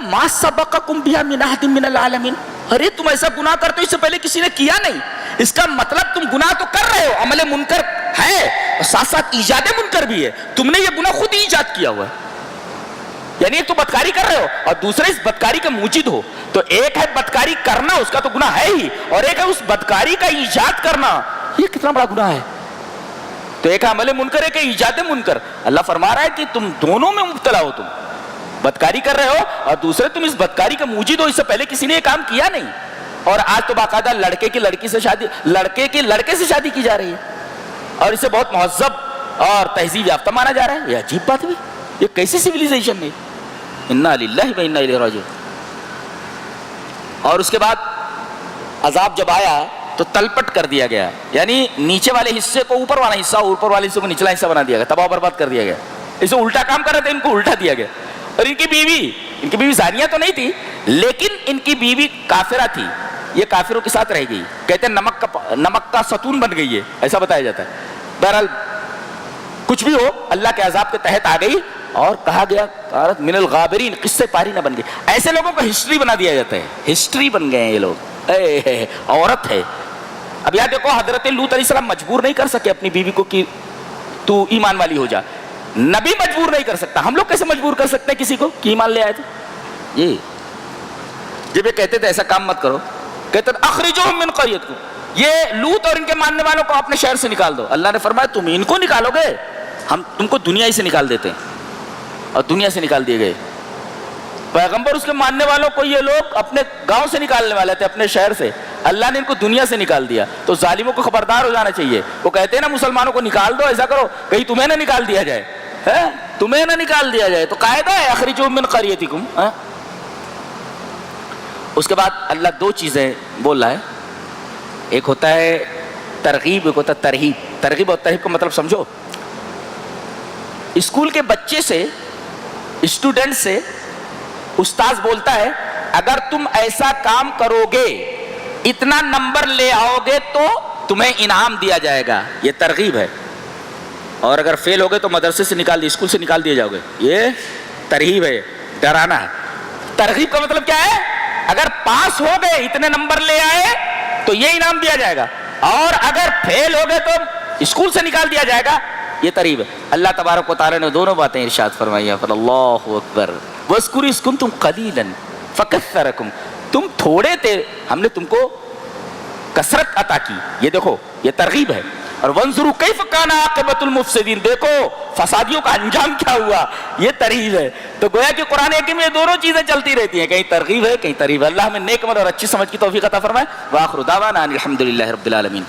ما سبقکم بہا من احد من العالمین، ارے تم ایسا گناہ کرتے ہو اس سے پہلے کسی نے کیا نہیں، اس کا مطلب تم گناہ تو کر رہے ہو، عمل منکر ہے اور ساتھ ساتھ ایجاد منکر بھی ہے، تم نے یہ گناہ خود ہی ایجاد کیا ہوا ہے، یعنی ایک تو بدکاری کر رہے ہو اور دوسرا اس بدکاری کے موجد ہو۔ تو ایک ہے بدکاری کرنا، اس کا تو گناہ ہے ہی، اور ایک ہے اس بدکاری کا ایجاد کرنا، یہ کتنا بڑا گناہ ہے۔ تو ایک عمل منکر، ایک ایجاد منکر۔ اللہ فرما رہا ہے کہ تم دونوں میں مبتلا ہو، تم بدکاری کر رہے ہو اور دوسرے تم اس بدکاری کا موجد ہو، اس سے پہلے کسی نے یہ کام کیا نہیں، اور آج تو باقاعدہ لڑکے کی لڑکی سے شادی، لڑکے کی لڑکے سے شادی کی جا رہی ہے، اور اسے بہت مہذب اور تہذیب یافتہ مانا جا رہا ہے۔ یہ عجیب بات بھی، یہ کیسی سیویلائزیشن ہے؟ انا للہ و انا الیہ راجعون۔ اور اس کے بعد عذاب جب آیا تو تلپٹ کر دیا گیا، یعنی نیچے والے حصے کو اوپر والا حصہ، اوپر والے حصے کو نچلا حصہ بنا دیا گیا، تباہ برباد کر دیا گیا۔ اسے الٹا کام کر رہے تھے، ان کو الٹا دیا گیا۔ اور ان کی بیوی زانیہ تو نہیں تھی، لیکن ان کی بیوی کافرہ تھی، یہ کافروں کے ساتھ رہ گئی، کہتے ہیں نمک کا ستون بن گئی ہے، ایسا بتایا جاتا ہے۔ بہرحال کچھ بھی ہو، اللہ کے عذاب کے تحت آ گئی، اور کہا گیا من الغابرین، قصے پاری نہ بن گئی۔ ایسے لوگوں کو ہسٹری بنا دیا جاتا ہے، ہسٹری بن گئے ہیں یہ لوگ، عورت ہے۔ اب یہاں دیکھو حضرت لوط علیہ السلام مجبور نہیں کر سکے اپنی بیوی کو کہ تو ایمان والی ہو جا، نبی مجبور نہیں کر سکتا۔ ہم لوگ کیسے مجبور کر سکتے ہیں کسی کو کہ ایمان لے آئے تھے؟ یہ جب یہ کہتے تھے ایسا کام مت کرو، کہتے تھے اخرجوہم من قریتکم، یہ لوط اور ان کے ماننے والوں کو اپنے شہر سے نکال دو۔ اللہ نے فرمایا تم ان کو نکالو گے، ہم تم کو دنیا ہی سے نکال دیتے ہیں، اور دنیا سے نکال دیے گئے۔ پیغمبر اس کے ماننے والوں کو یہ لوگ اپنے گاؤں سے نکالنے والے تھے، اپنے شہر سے، اللہ نے ان کو دنیا سے نکال دیا۔ تو ظالموں کو خبردار ہو جانا چاہیے، وہ کہتے ہیں نا مسلمانوں کو نکال دو، ایسا کرو کہیں تمہیں نہ نکال دیا جائے، تمہیں نہ نکال دیا جائے، تو قاعدہ ہے اخرجوہم من قریتکم۔ اس کے بعد اللہ دو چیزیں بول رہا ہے، ایک ہوتا ہے ترغیب، ایک ہوتا ہے ترہیب. ترغیب اور ترہیب کا مطلب سمجھو. اسکول کے بچے سے، اسٹوڈنٹ سے استاذ بولتا ہے اگر تم ایسا کام کرو گے، اتنا نمبر لے آؤ گے تو تمہیں انعام دیا جائے گا. یہ ترغیب ہے. اور اگر فیل ہو گئے تو مدرسے سے نکال دیے، اسکول سے نکال دیے جاؤ گے. یہ ترہیب ہے، ڈرانا ہے. ترغیب کا مطلب کیا ہے؟ اگر پاس ہو گئے، اتنے نمبر لے آئے تو یہ انعام دیا جائے گا، اور اگر فیل ہو گئے تو اسکول سے نکال دیا جائے گا. یہ ترغیب ہے. اللہ تبارک و تعالی نے دونوں باتیں ارشاد فرمائی ہیں. اللہ اکبر. وَاذْكُرُوا إِذْ كُنْتُمْ قَلِيلًا فَكَثَّرَكُمْ. تم تھوڑے تھے، ہم نے تم کو کثرت عطا کی. یہ دیکھو، یہ ترغیب ہے. اور وَانظُرُوا كَيْفَ كَانَ عَاقِبَةُ الْمُفْسِدِينَ. دیکھو فسادیوں کا انجام کیا ہوا. یہ ترغیب ہے. تو گویا کہ قرآن حکیم میں یہ دونوں چیزیں چلتی رہتی ہیں، کہیں ترغیب ہے کہیں ترغیب ہے. اللہ ہمیں نیک عمل اور اچھی سمجھ کی توفیق عطا فرمائے. وآخر دعوانا ان الحمد للہ رب العالمین.